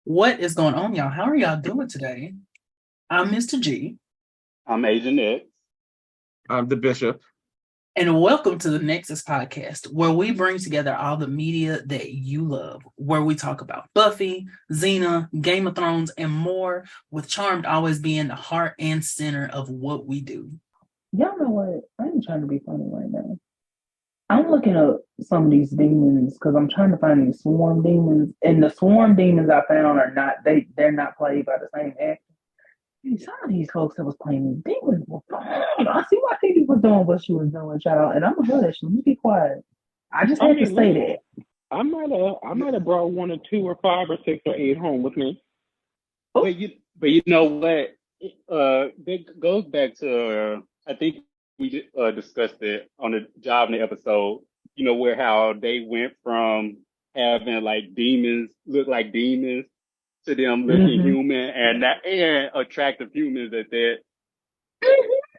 What is going on, y'all? How are y'all doing today? I'm Mr. G, I'm Agent X. I'm the bishop. and welcome to the Nexus podcast, where we bring together all the media that you love, where we talk about Buffy, Xena, Game of Thrones, and more, with Charmed always being the heart and center of what we do. Y'all know what? I ain't trying to be funny right now. I'm looking up some of these demons because I'm trying to find these swarm demons, and the swarm demons I found are not they're not played by the same actor. And some of these folks that was playing these demons were fun. I see why Phoebe was doing what she was doing, child, and I'm a hush. Let me be quiet. I just had to say that. I might have brought one or two or five or six or eight home with me. But you know what? It goes back to I think we discussed it on the job in the episode. You know where how they went from having like demons look like demons to them looking human and attractive humans at that.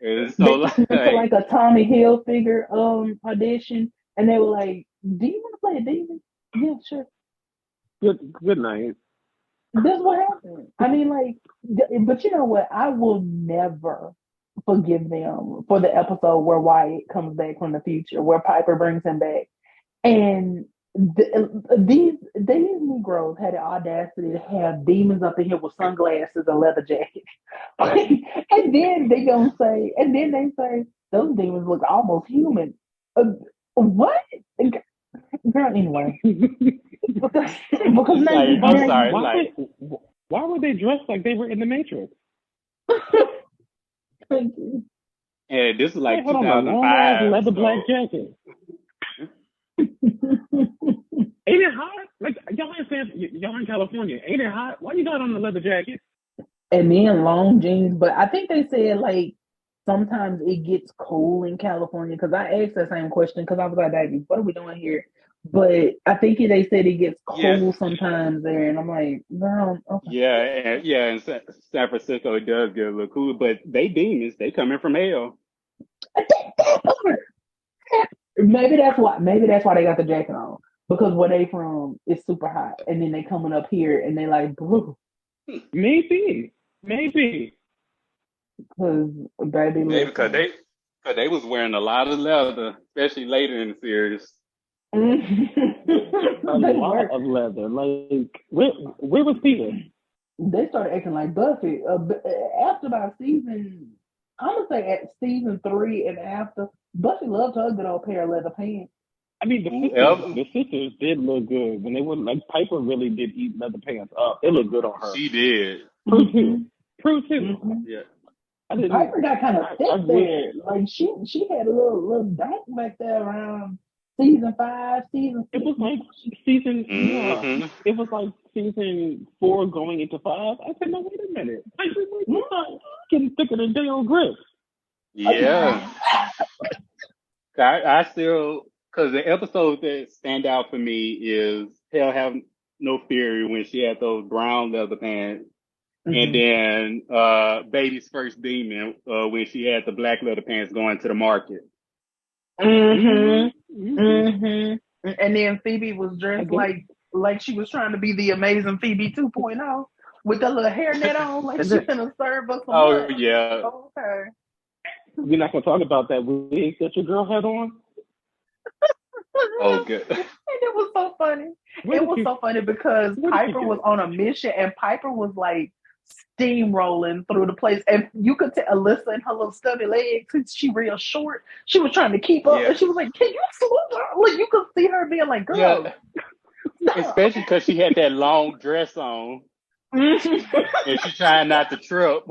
And so They went to like a Tommy Hill figure audition, and they were like, "Do you want to play a demon?" Yeah, sure. Good night. That's what happened. I mean, like, but you know what? I will never forgive them for the episode where Wyatt comes back from the future, where Piper brings him back, and these Negroes had the audacity to have demons up in here with sunglasses and leather jackets, and then they say those demons look almost human. What? Girl, anyway. because I'm sorry, why were they dressed like they were in the Matrix? Thank you. and this is like Hold on, a long-ass 2005. leather black jacket. Ain't it hot? Like y'all in California. Ain't it hot? Why you got on the leather jacket? And then long jeans, but I think they said like sometimes it gets cold in California because I asked that same question because I was like, "Baby, what are we doing here?" But I think they said it gets cold sometimes there, and I'm like, "No, okay." In San Francisco it does get a little cooler, but they demons, they coming from hell. Maybe that's why. Maybe that's why they got the jacket on because where they from is super hot, and then they coming up here and they like blue. Maybe. Because baby, Maybe because they was wearing a lot of leather, especially later in the series. A lot of leather. Like where was Peter? They started acting like Buffy after about season. I'm gonna say at season 3 and after, Buffy loved her good old pair of leather pants. I mean, the sisters did look good when they were like Piper really did eat leather pants up. It looked good on her. She did. Prue too. Mm-hmm. Yeah. Piper got kind of thick there. Like she had a little dyke back there around season 5, season 6. It was like season. Yeah, it was like season 4 going into 5. I said, no, wait a minute. Piper was getting thicker than Dale Grip. Yeah. I still, because the episode that stand out for me is Hell Have No Fury when she had those brown leather pants. And then Baby's first demon when she had the black leather pants going to the market. And then Phoebe was dressed like she was trying to be the amazing Phoebe 2.0 with the little hairnet on, like she gonna serve us some lunch. Yeah. Okay. We're not gonna talk about that wig that your girl had on. Oh, good. And it was so funny. So funny because Piper was on a mission, and Piper was like steamrolling through the place, and you could tell Alyssa and her little stubby legs, since she real short, she was trying to keep up, and she was like, "Can you slow down?" Like you could see her being like, "Girl." Especially because she had that long dress on, and she trying not to trip.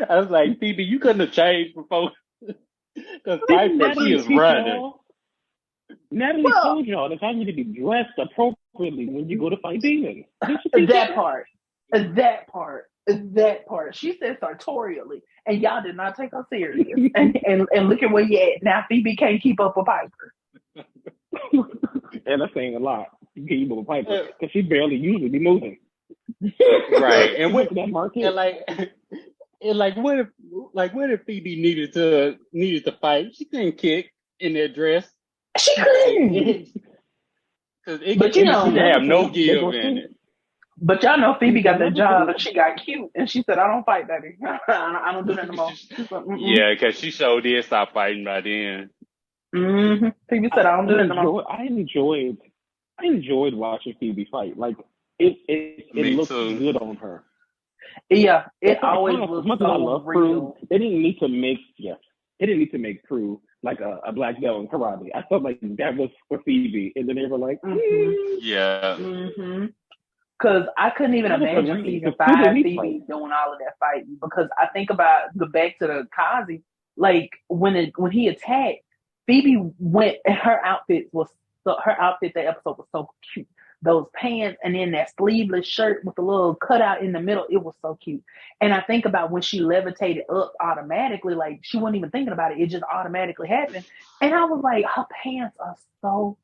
I was like, Phoebe, you couldn't have changed before, because Piper, she is running. Natalie told y'all that y'all need to be dressed appropriately when you go to fight demons. That part. She said sartorially, and y'all did not take her serious. and look at where you at now. Phoebe can't keep up with Piper. And that's saying a lot. You can't keep up with Piper because she barely usually be moving. Right, and what that market? What if Phoebe needed to fight? She couldn't kick in that dress. She couldn't. Because she didn't have no give in it. But y'all know Phoebe got that job and she got cute and she said, "I don't fight, baby. I don't do that no more." She's like, Yeah, because she sure did stop fighting by then. Phoebe said, "I don't do that no more." I enjoyed watching Phoebe fight. Like it Me looked too. good on her. Yeah, it As always much looks as I so love real. Prue, they didn't need to make Prue like a black belt in karate. I felt like that was for Phoebe, and then they were like, Yeah. Because I couldn't even that was her imagine lane. season Because Prue didn't 5 need to Phoebe fight. doing all of that fighting. Because I think about the back to the Kazi, like when he attacked, Phoebe went and her outfit that episode was so cute. Those pants and then that sleeveless shirt with the little cutout in the middle, it was so cute. And I think about when she levitated up automatically, like she wasn't even thinking about it, it just automatically happened. And I was like, her pants are so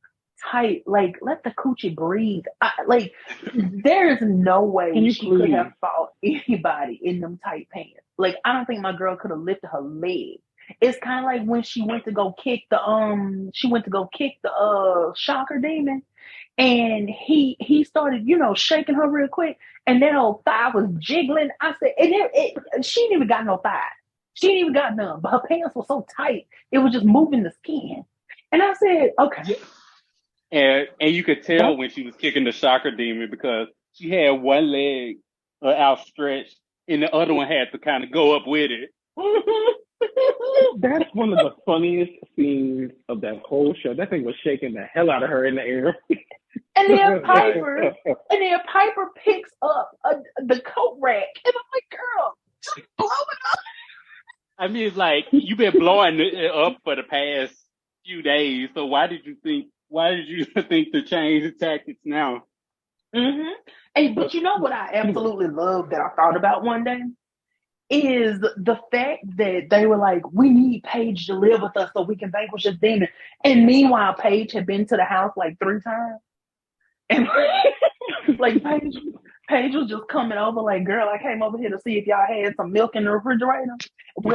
tight. Like, let the coochie breathe. There is no way she could have fought anybody in them tight pants. Like, I don't think my girl could have lifted her leg. It's kind of like when she went to go kick the shocker demon, and he started, shaking her real quick, and that old thigh was jiggling. I said, she didn't even got no thigh. She didn't even got none, but her pants were so tight, it was just moving the skin. And I said, okay. And you could tell when she was kicking the shocker demon because she had one leg outstretched and the other one had to kind of go up with it. That's one of the funniest scenes of that whole show. That thing was shaking the hell out of her in the air. And then Piper picks up the coat rack, and I'm like, girl, just blow it up. I mean, it's like you've been blowing it up for the past few days. So why did you think to change the tactics now? Hey, but you know what I absolutely love that I thought about one day is the fact that they were like, we need Paige to live with us so we can vanquish this demon. And meanwhile, Paige had been to the house like 3 times. And like Paige was just coming over like, girl, I came over here to see if y'all had some milk in the refrigerator.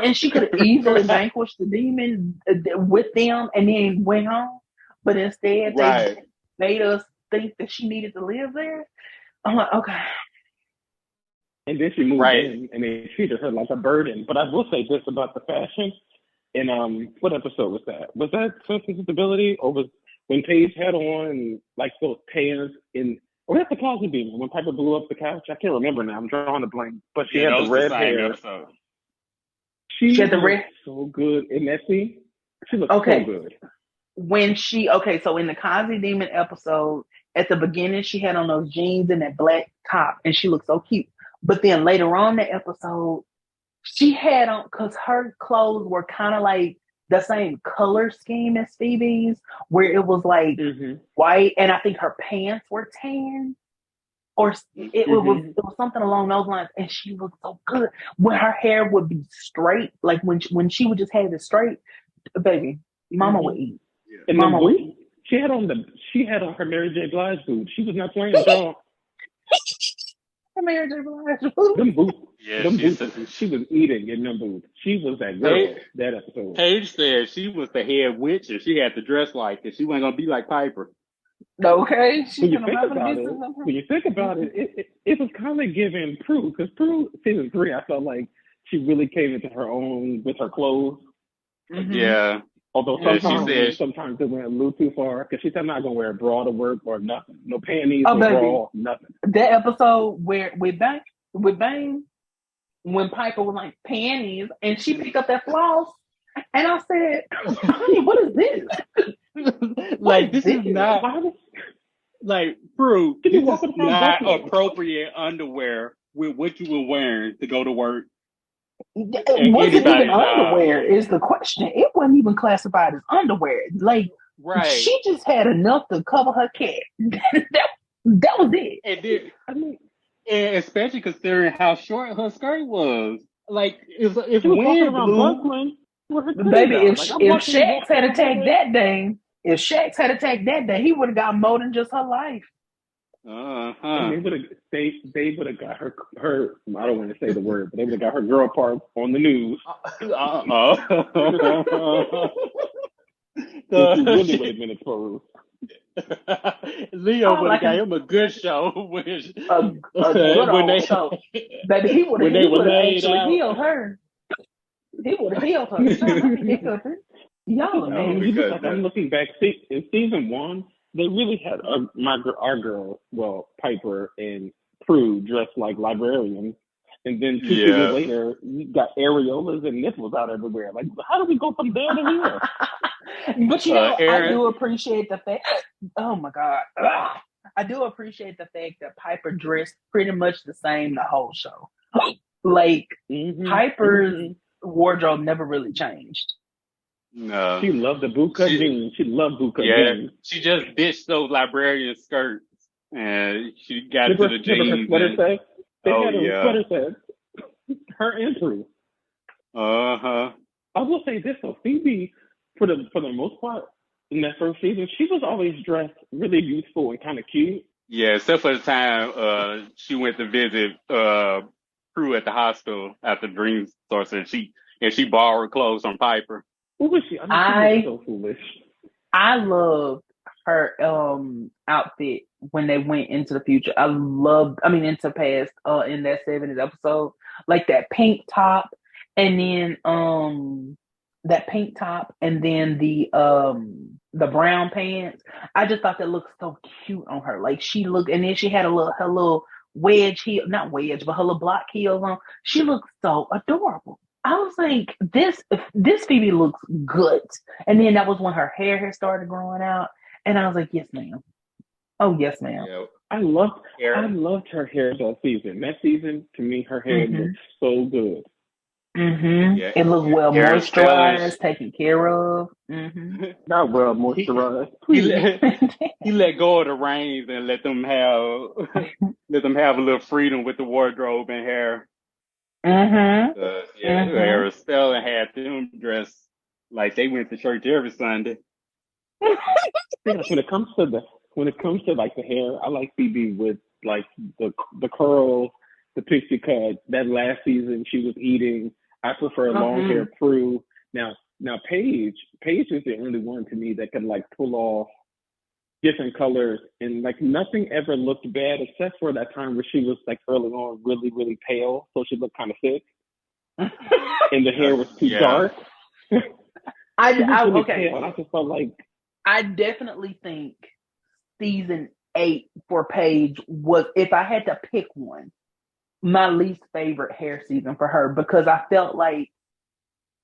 And she could have easily vanquished the demon with them and then went home. But instead, they made us think that she needed to live there. I'm like, okay. And then she moved in, and they treated her like a burden. But I will say this about the fashion. And what episode was that? Was that Sense and Sensibility, or was when Paige had on like those pants in? Or that's the Closet Demon when Piper blew up the couch. I can't remember now. I'm drawing a blank. But she had the red hair. She had the red. So good in that scene. She looked so good. So in the Cosby Demon episode, at the beginning, she had on those jeans and that black top, and she looked so cute. But then later on the episode, she had on, because her clothes were kind of like the same color scheme as Phoebe's, where it was like white, and I think her pants were tan, or it was something along those lines. And she looked so good when her hair would be straight, like when she would just have it straight, baby. Mama would eat. And Mama would eat. She had on her Mary J. Blige boots. She was not playing at all. Mary J. Blige boots. Them boots. Yeah, them boots. She was eating in them boots. She was that girl. That episode. Paige said she was the head witch and she had to dress like it. She wasn't gonna be like Piper. Okay. When you think about it, it was kind of giving Prue, because Prue season 3, I felt like she really came into her own with her clothes. Yeah. Although sometimes it went a little too far, because she said, I'm not going to wear a bra to work or nothing. No panties, no bra, nothing. That episode where with Bang, when Piper was like panties, and she picked up that floss, and I said, honey, what is this? Like, this is not, like, Prue, this is not appropriate underwear with what you were wearing to go to work. It wasn't even underwear is the question. It wasn't even classified as underwear. Like, she just had enough to cover her cat. that was it. And especially considering how short her skirt was. Like, if wind blew, baby, if Shax had attacked that day, he would have got more than just her life. And they would have got her. I don't want to say the word, but they would have got her girl part on the news. She really would have been exposed. Leo All would I have got can him a good show when, a good when old they show. Baby, he would when they were have laid actually out. healed her. He would have healed her. No, he healed her. Y'all are Oh, You look because like I'm looking back. See, in season one, they really had our girls, well, Piper and Prue, dressed like librarians. And then two seasons yeah, later, you got areolas and nipples out everywhere. Like, how do we go from there to here? But you know, I Aaron. do appreciate the fact. Oh my God. Ugh. I do appreciate the fact that Piper dressed pretty much the same the whole show. Like Piper's wardrobe never really changed. No, She loved the bootcut jeans. She loved bootcut yeah, jeans. she just ditched those librarian skirts and she got to the Remember her jeans sweater and set? They oh had her yeah, sweater set. Her and Prue. uh-huh. I will say this though, Phoebe, for the most part, in that first season, she was always dressed really youthful and kind of cute. Yeah, except for the time she went to visit Prue at the hospital after Dream Sorcerer and she borrowed clothes from Piper. What was she? I mean, she was so foolish. I loved her outfit when they went into the future. Into past in that 70s episode. Like that pink top and then the brown pants. I just thought that looked so cute on her. Like she looked, and then she had her little wedge heel, not wedge, but her little block heels on. She looked so adorable. I was like, this Phoebe looks good. And then that was when her hair had started growing out. And I was like, yes, ma'am. Oh, yes, ma'am. Yeah. I loved her hair that season. That season, to me, her hair looked so good. Yeah. It looked well moisturized, taken care of. Not well moisturized. He let go of the reins and let them have a little freedom with the wardrobe and hair. Aristella had them dressed like they went to church every Sunday. When it comes to like the hair, I like Phoebe with like the curls, the pixie cut. That last season she was eating. I prefer long hair Prue. Now Paige is the only one to me that can like pull off different colors, and like nothing ever looked bad except for that time where she was like early on really, really pale, so she looked kind of sick. And the hair was too dark. I just felt like I definitely think season 8 for Paige was, if I had to pick one, my least favorite hair season for her, because I felt like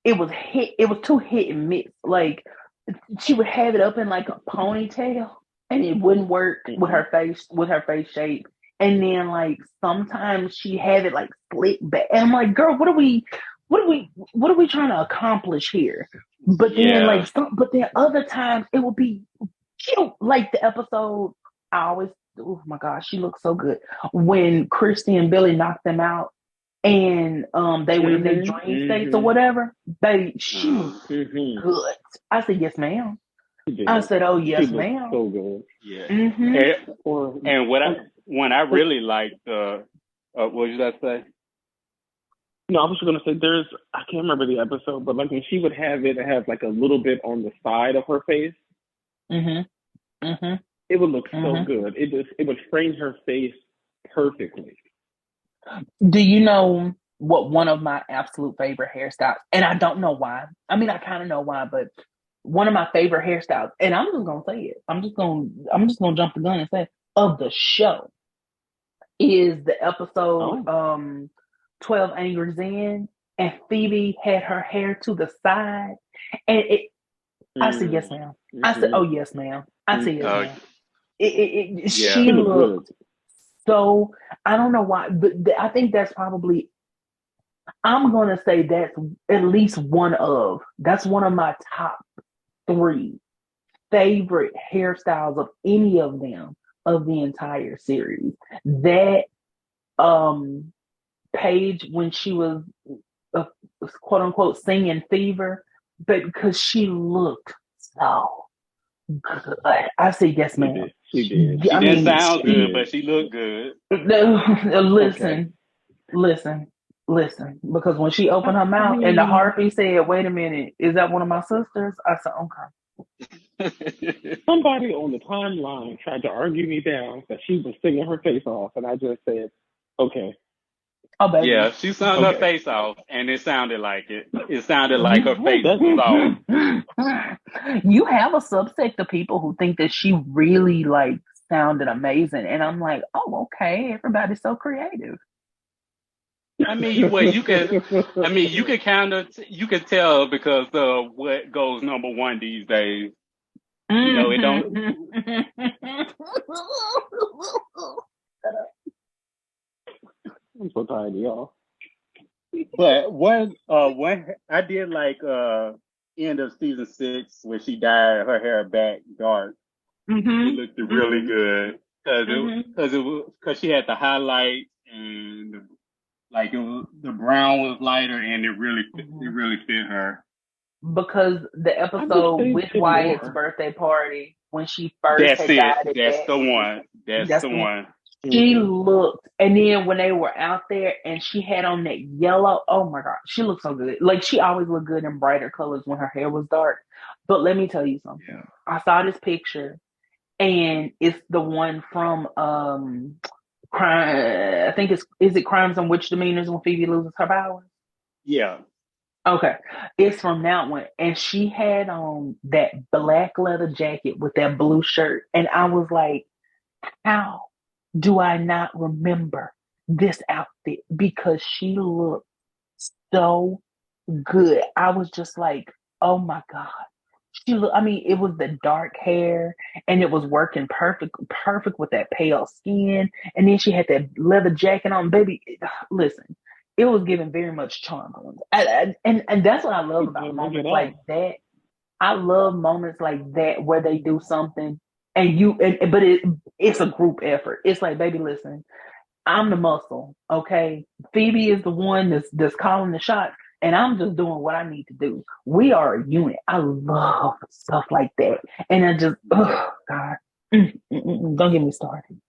it was too hit and miss. Like she would have it up in like a ponytail and it wouldn't work with her face shape. And then like sometimes she had it like slick back. And I'm like, girl, what are we trying to accomplish here? But then but then other times it would be cute. Like the episode oh my gosh, she looks so good. When Christy and Billy knocked them out and they were in their dream states or whatever, she looked good. I said, yes, ma'am. I said, oh, yes, ma'am. So good. Yeah. And when I really liked, what did I say? No, I was going to say I can't remember the episode, but like when she would have like a little bit on the side of her face. It would look so good. It would frame her face perfectly. Do you know what one of my absolute favorite hairstyles? And I don't know why. I mean, I kind of know why, but one of my favorite hairstyles, and I'm just gonna say it. I'm just gonna jump the gun and say of the show is the episode 12 Angry Zen, and Phoebe had her hair to the side, and I said yes, ma'am. I said, oh yes, ma'am. I said yes, ma'am. She looked so. I don't know why, but I think that's probably. I'm gonna say that's at least one of my top 3 favorite hairstyles of any of them of the entire series. That Paige when she was quote unquote singing Fever, but because she looked so good. I say yes, ma'am. She did. She didn't sound good, but she looked good. Listen, because when she opened her mouth and the harpy said, "Wait a minute, is that one of my sisters?" I said, "Okay." Somebody on the timeline tried to argue me down that she was singing her face off, and I just said, okay, Oh, baby. Yeah, she sung her okay. face off, and it sounded like it. It sounded like her face That's was off. You have a subsect of people who think that she really like sounded amazing, and I'm like, oh, okay, everybody's so creative. I mean, well, you can. I mean, you can kind of. You can tell because of what goes number one these days. You know, it don't. I'm so tired of y'all. But one I did like end of season 6 when she dyed her hair back dark. It looked really good because she had the highlights and like the brown was lighter and it really fit her. Because the I wish episode they with did Wyatt's more. birthday party, when she first That's had it. dyed it That's back, the one. That's that's the the one. one. She looked, and then when they were out there and she had on that yellow, oh my God, she looked so good. Like she always looked good in brighter colors when her hair was dark. But let me tell you something. Yeah. I saw this picture and it's the one from crime. I think is it Crimes and Witch Demeanors when Phoebe loses her powers? Yeah. Okay. It's from that one. And she had on that black leather jacket with that blue shirt. And I was like, how do I not remember this outfit? Because she looked so good. I was just like, oh my God. I mean, it was the dark hair and it was working perfect with that pale skin. And then she had that leather jacket on, baby. Listen, it was giving very much charm. And that's what I love about moments like that. I love moments like that where they do something but it's a group effort. It's like, baby, listen, I'm the muscle, okay? Phoebe is the one that's calling the shots, and I'm just doing what I need to do. We are a unit. I love stuff like that. And I just, oh God, don't get me started.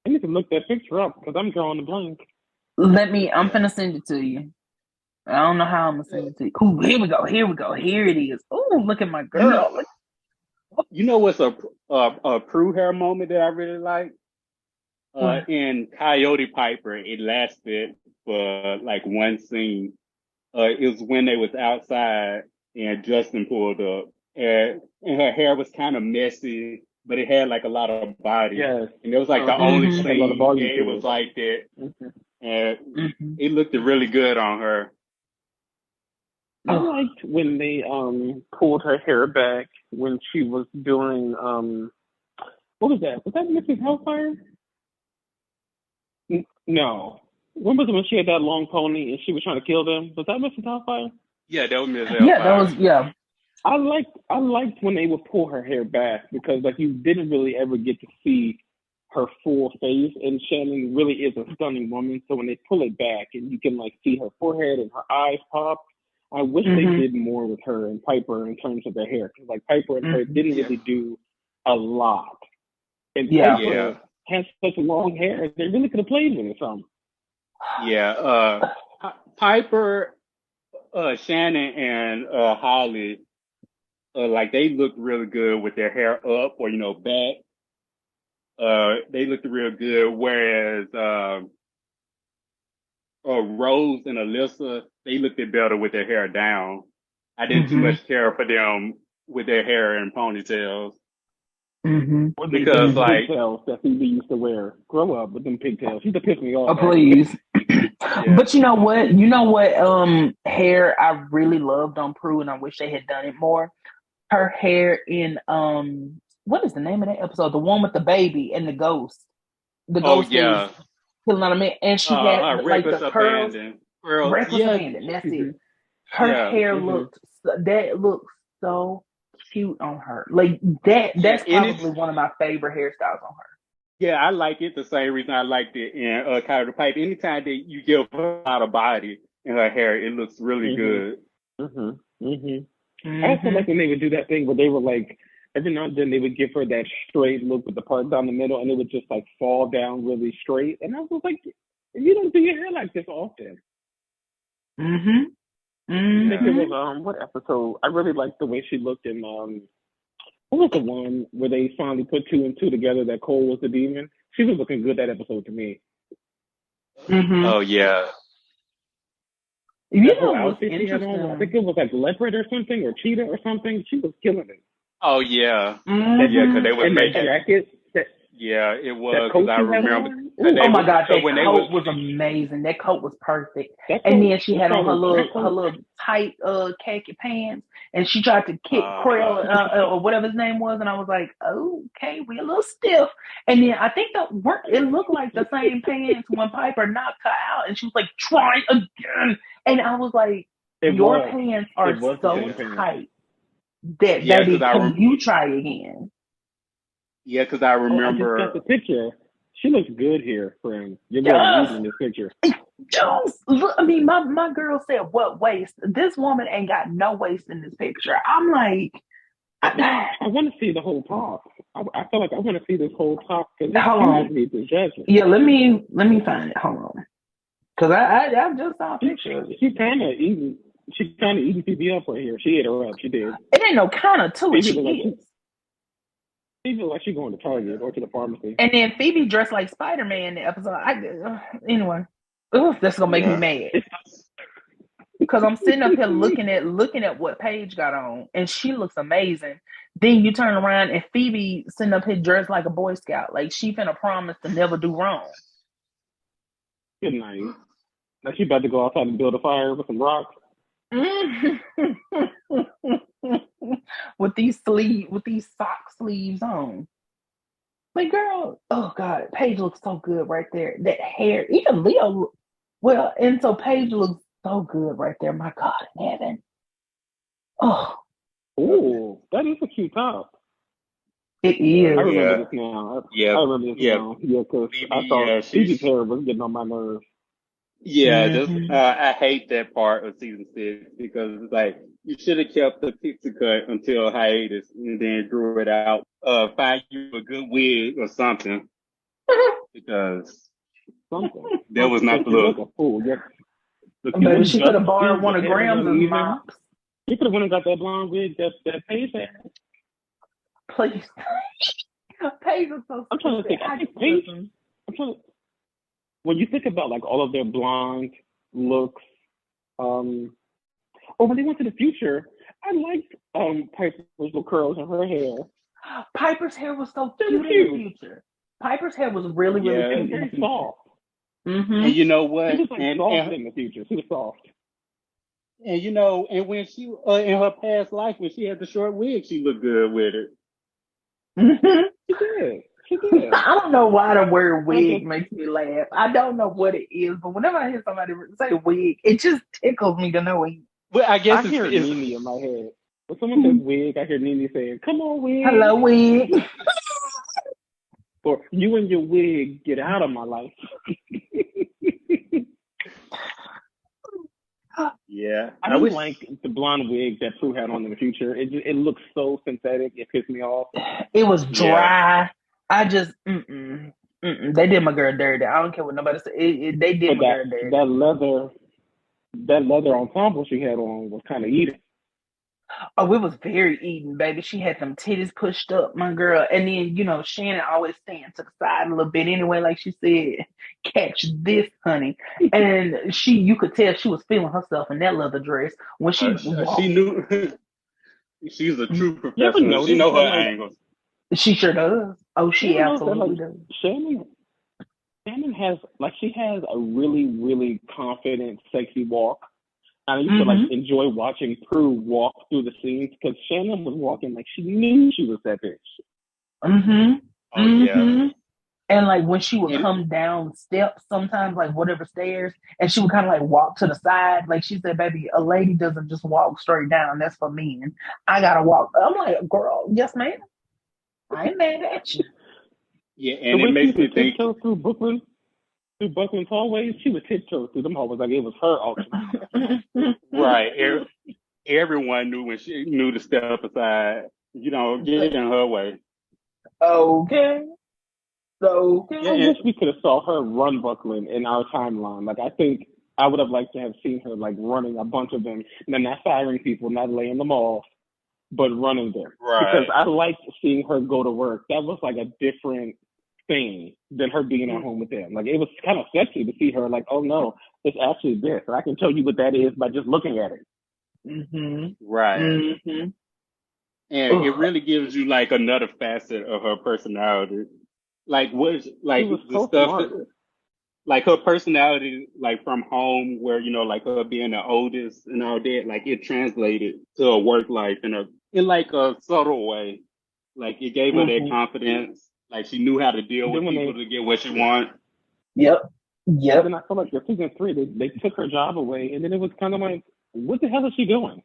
I need to look that picture up because I'm drawing a blank. I'm finna send it to you. I don't know how I'm gonna send it to you. Ooh, here we go. Here it is. Ooh, look at my girl. You know what's a Prue hair moment that I really like? In Coyote Piper, it lasted for like one scene. It was when they was outside and Justin pulled up, and her hair was kind of messy, but it had like a lot of body. Yes. And it was like the only a lot of scene volume it to was it. like that, and it looked really good on her. I liked when they pulled her hair back when she was doing what was that? Was that Mrs. Hellfire? No. When was it when she had that long pony and she was trying to kill them? Was that Mrs. Hellfire? Yeah, that was Miss Yeah, that was I liked when they would pull her hair back because like you didn't really ever get to see her full face, and Shannon really is a stunning woman. So when they pull it back and you can like see her forehead and her eyes pop, I wish they did more with her and Piper in terms of their hair because like Piper and her didn't really do a lot, and Piper has such long hair they really could have played with it some. Yeah, Piper, Shannon, and Holly, like they looked really good with their hair up or back. They looked real good. Whereas Rose and Alyssa, they looked better with their hair down. I didn't too much care for them with their hair and ponytails. Because like pigtails that Phoebe used to wear. Grow up with them pigtails. She used to piss me off. Oh, please. But you know what? Hair I really loved on Prue, and I wish they had done it more. Her hair in what is the name of that episode? The one with the baby and the ghost. The ghost is killing on a man, and she had like the curls. Reckless abandon. That's it. Her hair looked so cute on her. Like that. That's probably one of my favorite hairstyles on her. Yeah, I like it the same reason I liked it in Coyote Pipe. Anytime that you give her a lot of body in her hair, it looks really good. I also like when they would do that thing where they were like, every now and then they would give her that straight look with the part down the middle, and it would just like fall down really straight. And I was like, you don't do your hair like this often. I think it was what episode? I really liked the way she looked in What was the one where they finally put two and two together that Cole was the demon? She was looking good that episode to me. Oh yeah. You That know whole what's outfit she had on, I interesting? think it was like leopard or something, or cheetah or something. She was killing it. Oh yeah. That, Yeah, because they was and that making. jacket, Yeah, it that was because coat I she had remember on. because Ooh, they Oh my was God, because that when they was coat was amazing. That coat was perfect. that And coat then she was had on probably that her coat. little tight khaki pants, and she tried to kick uh Krell or whatever his name was, and I was like, okay, we a little stiff. And then I think it looked like the same pants when Piper knocked her out, and she was like, try again. And I was like, It your was. pants It are was the so same pants. tight that yeah, baby, can you try again? because I Oh, I just got remember. the picture. She looks good here, friend. You're going to Yes. eat in this picture. Just look, I mean, my girl said, "What waist? This woman ain't got no waist in this picture." I'm like, I want to see the whole top. I feel like I want to see this whole top because this hold shoe on. needs adjustment. Yeah, let me find it. Hold on, because I just saw a picture of it. She kind of eating. She kind of eating Phoebe up right here. She ate her up. She did. It ain't no kind of to it. Phoebe She look like is. she look like she going to Target or to the pharmacy. And then Phoebe dressed like Spider-Man in the episode. Anyway, ooh, that's gonna make me Yeah. mad. Because I'm sitting up here looking at what Paige got on, and she looks amazing. Then you turn around and Phoebe sitting up here dressed like a Boy Scout, like she finna promise to never do wrong. Good night. Now she about to go outside and build a fire with some rocks. with these sock sleeves on. But girl, oh God, Paige looks so good right there. That hair, even Leo. Well, and so Paige looks so good right there. My God in heaven. Oh, Ooh, that is a cute top. it I is. remember Yeah. this now. Yeah. I remember this Yeah. now. Yeah, because Phoebe, I thought yeah, Phoebe's she's. hair was getting on my nerves. Yeah, Mm-hmm. I hate that part of season 6 because it's like you should have kept the pixie cut until hiatus and then drew it out. Find you a good wig or something because Something. that was not the look. Like a fool. Yeah. Baby, she could have borrowed one of Graham's mops. She could have went and got that blonde wig that Paige had. Please. Paige is so I'm trying to think. I think Paige. I'm trying to. When you think about like all of their blonde looks, when they went to the future, I liked Piper's little curls in her hair. Piper's hair was so cute in the future. Piper's hair was really, really cute in the Very future. soft. Mm-hmm. And you know what? She was like soft in the future. She was soft. And you know, and when she in her past life when she had the short wig, she looked good with it. Mm-hmm. She did. I don't know why the word wig makes me laugh. I don't know what it is, but whenever I hear somebody say wig, it just tickles me to no end. Well, I guess I hear Nene in my head. When someone says wig, I hear Nene saying, "Come on, wig." Hello, wig. Or you and your wig, get out of my life. Yeah, I don't like the blonde wig that Prue had on in the future. It looks so synthetic. It pissed me off. It was dry. Yeah. I just they did my girl dirty. I don't care what nobody said. They did my girl dirty. That leather ensemble she had on was kind of eating. Oh, it was very eating, baby. She had them titties pushed up, my girl. And then, Shannon always stand to the side a little bit anyway, like she said, catch this, honey. And you could tell she was feeling herself in that leather dress when she knew. She's a true professional. She know her angles. She sure does. Oh, she absolutely does. Shannon has she has a really, really confident, sexy walk. I used to enjoy watching Prue walk through the scenes because Shannon was walking like she knew she was that bitch. Mm-hmm. Oh yeah. And when she would come down steps, sometimes whatever stairs, and she would kind of walk to the side. Like she said, "Baby, a lady doesn't just walk straight down. That's for men. I gotta walk." I'm like, "Girl, yes, ma'am. I ain't mad at you." Yeah, and it makes me think through Brooklyn's hallways, she would tiptoe through them hallways like it was her ultimate. Right. Everyone knew when she knew to step aside, get in her way. Okay. So I wish we could have saw her run buckling in our timeline. I think I would have liked to have seen her running a bunch of them and then not firing people, not laying them off. but running them. Right. Because I liked seeing her go to work. That was like a different thing than her being at home with them. Like, it was kind of sexy to see her like, oh no, it's actually this. And I can tell you what that is by just looking at it. Right. Mm-hmm. And it really gives you like another facet of her personality. Like what like She was the so stuff smart. that, like her personality, like from home, where like her being the oldest and all that, like it translated to her work life in like a subtle way. Like it gave her that confidence. Like she knew how to deal with people to get what she want. Yep. And then I feel like in season 3, they took her job away, and then it was kind of like, what the hell is she doing?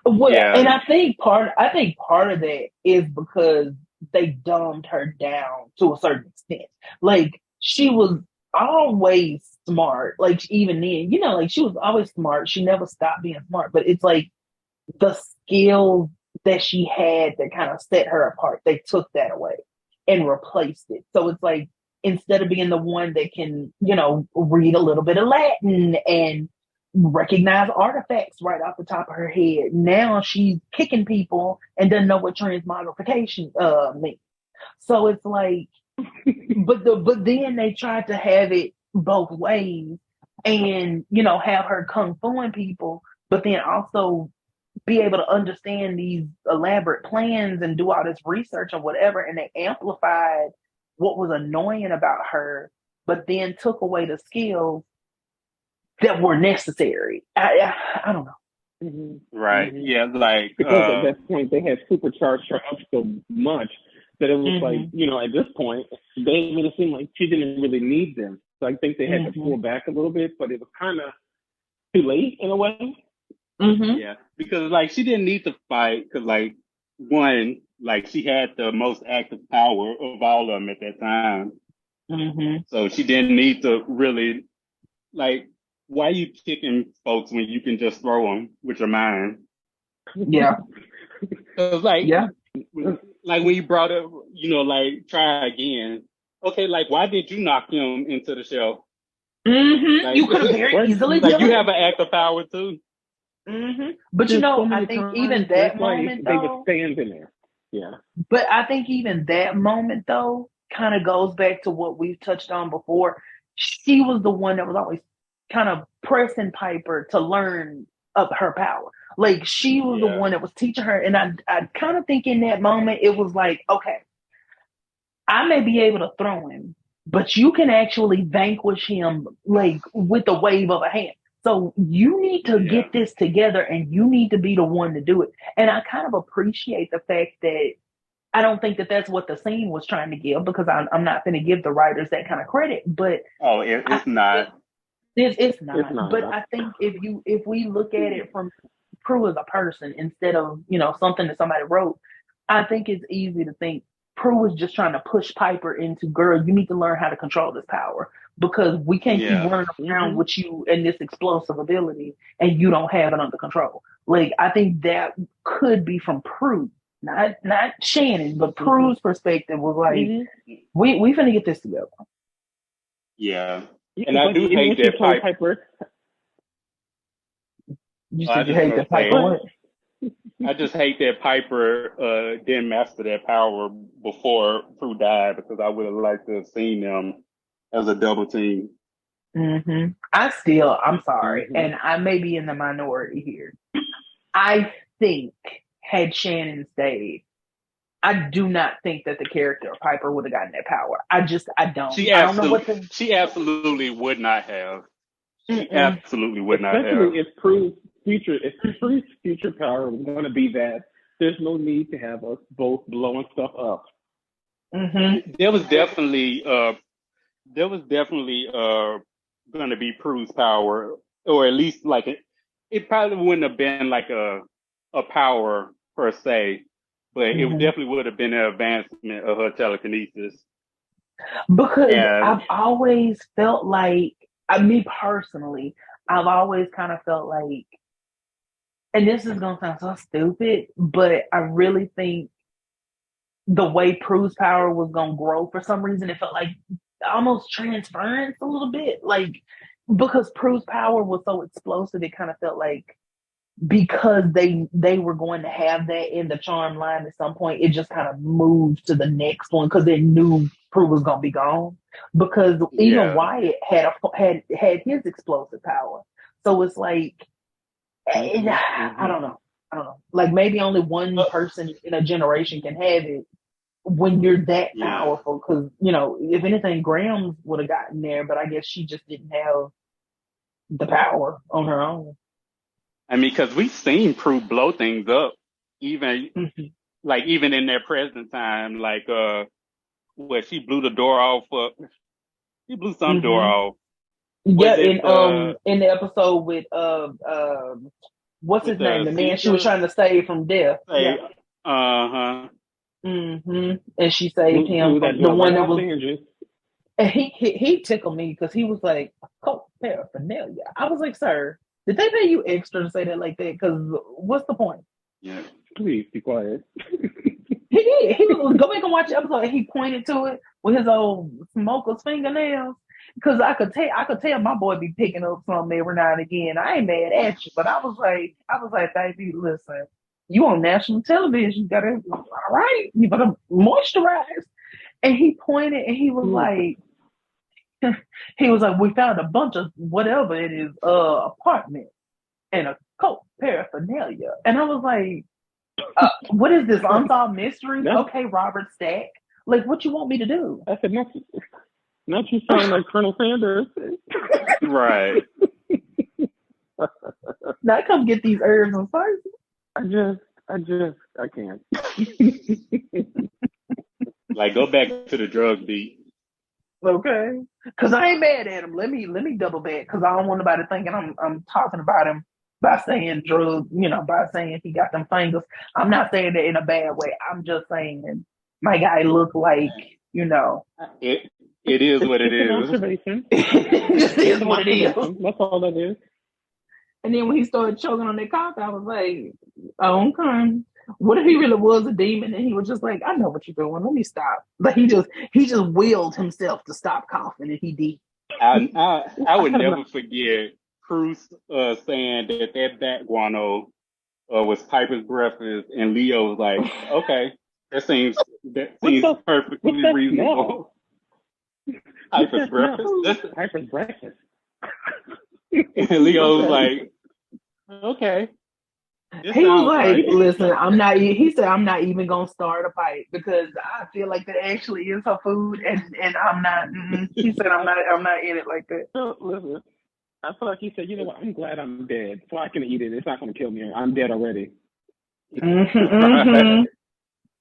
Well, and I think part of that is because they dumbed her down to a certain extent. Like, she was always smart. Like, even then, like, she was always smart. She never stopped being smart. But it's like the skills that she had that kind of set her apart, they took that away and replaced it. So it's like, instead of being the one that can, read a little bit of Latin and recognize artifacts right off the top of her head, now she's kicking people and doesn't know what transmogrification means. So it's like, but then they tried to have it both ways, and have her kung fuing people, but then also be able to understand these elaborate plans and do all this research and whatever. And they amplified what was annoying about her, but then took away the skills that were necessary. I don't know. Right. Yeah. Like because at that point they had supercharged her up so much that it was like, at this point they made it seem like she didn't really need them. So I think they had to pull back a little bit, but it was kind of too late in a way. Yeah, because like she didn't need to fight because like one, like she had the most active power of all of them at that time. So she didn't need to really, like, why are you kicking folks when you can just throw them with your mind? Yeah. Cause like when you brought up, like try again. Okay, like why did you knock him into the shelf? Like, you could have very easily like you have an active power too. But I think even that moment they were standing there. Yeah. But I think even that moment though kind of goes back to what we've touched on before. She was the one that was always kind of pressing Piper to learn of her power. Like, she was the one that was teaching her. And I kind of think in that moment it was like, okay, I may be able to throw him, but you can actually vanquish him like with the wave of a hand. So you need to get this together, and you need to be the one to do it. And I kind of appreciate the fact that I don't think that that's what the scene was trying to give, because I'm not going to give the writers that kind of credit. But it's not. It's not. But I think if we look at it from Prue as a person instead of something that somebody wrote, I think it's easy to think Prue was just trying to push Piper into, girl, you need to learn how to control this power, because we can't keep running around with you and this explosive ability and you don't have it under control. Like, I think that could be from Prue, not Shannon, but Prue's perspective was like, we finna get this together. Yeah. And I do hate that Piper. You said you hate that Piper what? I just hate that Piper didn't master that power before Prue died, because I would have liked to have seen them as a double team. I'm sorry, and I may be in the minority here. I think had Shannon stayed, I do not think that the character of Piper would have gotten that power. I don't. She absolutely would not have. She absolutely would not have. Especially if Prue's future power was going to be that there's no need to have us both blowing stuff up. There was definitely going to be Prue's power, or at least like it probably wouldn't have been like a power per se, but it definitely would have been an advancement of her telekinesis. Because I've always felt like, me personally, I've always kind of felt like, and this is going to sound so stupid, but I really think the way Prue's power was going to grow, for some reason, it felt like almost transference a little bit. Like, because Prue's power was so explosive, it kind of felt like because they were going to have that in the charm line at some point, it just kind of moved to the next one because they knew Prue was gonna be gone. Because even Yeah. Wyatt had his explosive power, so it's like I don't know. Like maybe only one person in a generation can have it when you're that powerful. Because if anything, Graham would have gotten there, but I guess she just didn't have the power on her own. I mean, because we've seen Prue blow things up, even like even in their present time, like where she blew the door off. She blew some door off. Yeah, in the episode with what's his name? The man she was trying to save from death. And she saved him from the one that was. And he tickled me because he was like, "Coke paraphernalia." I was like, "Sir, did they pay you extra to say that like that? Because what's the point?" Yeah, please be quiet. He did. He was go back and watch the episode. And he pointed to it with his old smoker's fingernails. Because I could tell my boy be picking up something every now and again. I ain't mad at you, but I was like, baby, listen, you on national television, you gotta, all right, you better moisturize. And he pointed and he was like, we found a bunch of whatever it is, apartment and a coat paraphernalia. And I was like, what is this unsolved mystery? Okay, Robert Stack. Like, what you want me to do? I said, not you sound like Colonel Sanders. Right. Now come get these herbs and spices. I can't. Like, go back to the drug beat. Okay. Because I ain't mad at him. Let me double back because I don't want nobody thinking I'm talking about him by saying drug, by saying he got them fingers. I'm not saying that in a bad way. I'm just saying my guy looked like, It is what it is. Observation. It is what it is. That's all that is. And then when he started choking on that cock, I was like, oh, okay. What if he really was a demon and he was just like, I know what you're doing. Let me stop. But he just willed himself to stop coughing, and he did. I would never forget Cruz saying that bat guano was Piper's breakfast, and Leo was like, okay, that seems perfectly reasonable. Piper's breakfast. Piper's breakfast. And Leo was like, okay. He was like, right. Listen, I'm not. He said, I'm not even gonna start a fight because I feel like that actually is her food, and I'm not. He said, I'm not in it like that. Listen, I feel like he said, you know what? I'm glad I'm dead, so I can eat it. It's not gonna kill me. I'm dead already. I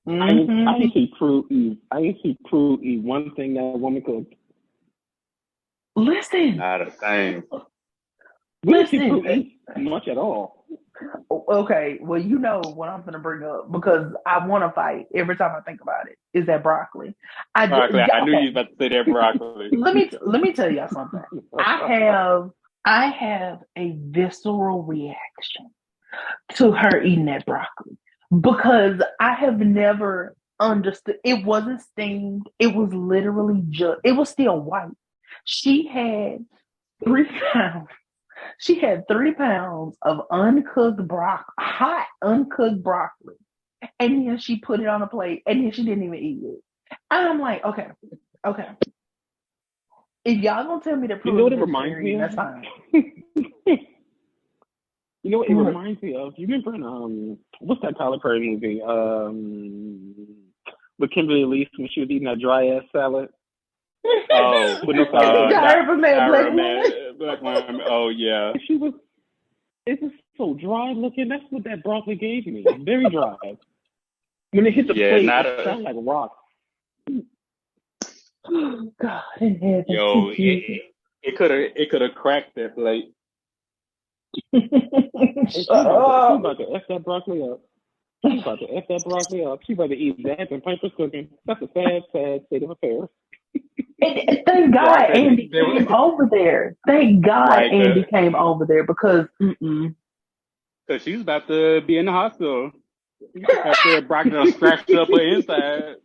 ain't see Prue eat one thing that woman cooked. Listen, not a thing. Listen, much at all. Okay, well, you know what I'm going to bring up because I want to fight every time I think about it. Is that broccoli? I knew you were about to say that broccoli. Let me tell y'all something. I have a visceral reaction to her eating that broccoli because I have never understood. It wasn't steamed. It was literally it was still white. She had 3 pounds. She had 3 pounds of uncooked hot uncooked broccoli. And then she put it on a plate and then she didn't even eat it. And I'm like, okay. If y'all gonna tell me that you know what it reminds me of? That's fine. You know what it reminds me of? You remember in what's that Tyler Perry movie? With Kimberly Elise when she was eating that dry ass salad. Oh, with no black woman. Oh yeah. She was. It was so dry looking. That's what that broccoli gave me. Very dry. When it hit the plate, it sounded like a rock. Oh, God in heaven. Yo, it could have cracked that plate. She's about to F that broccoli up. She's about to F that broccoli up. She's about to eat that and Piper's cooking. That's a sad state of affairs. And thank God Andy came over there. Thank God Andy came over there because because she's about to be in the hospital after broccoli scratched up her inside.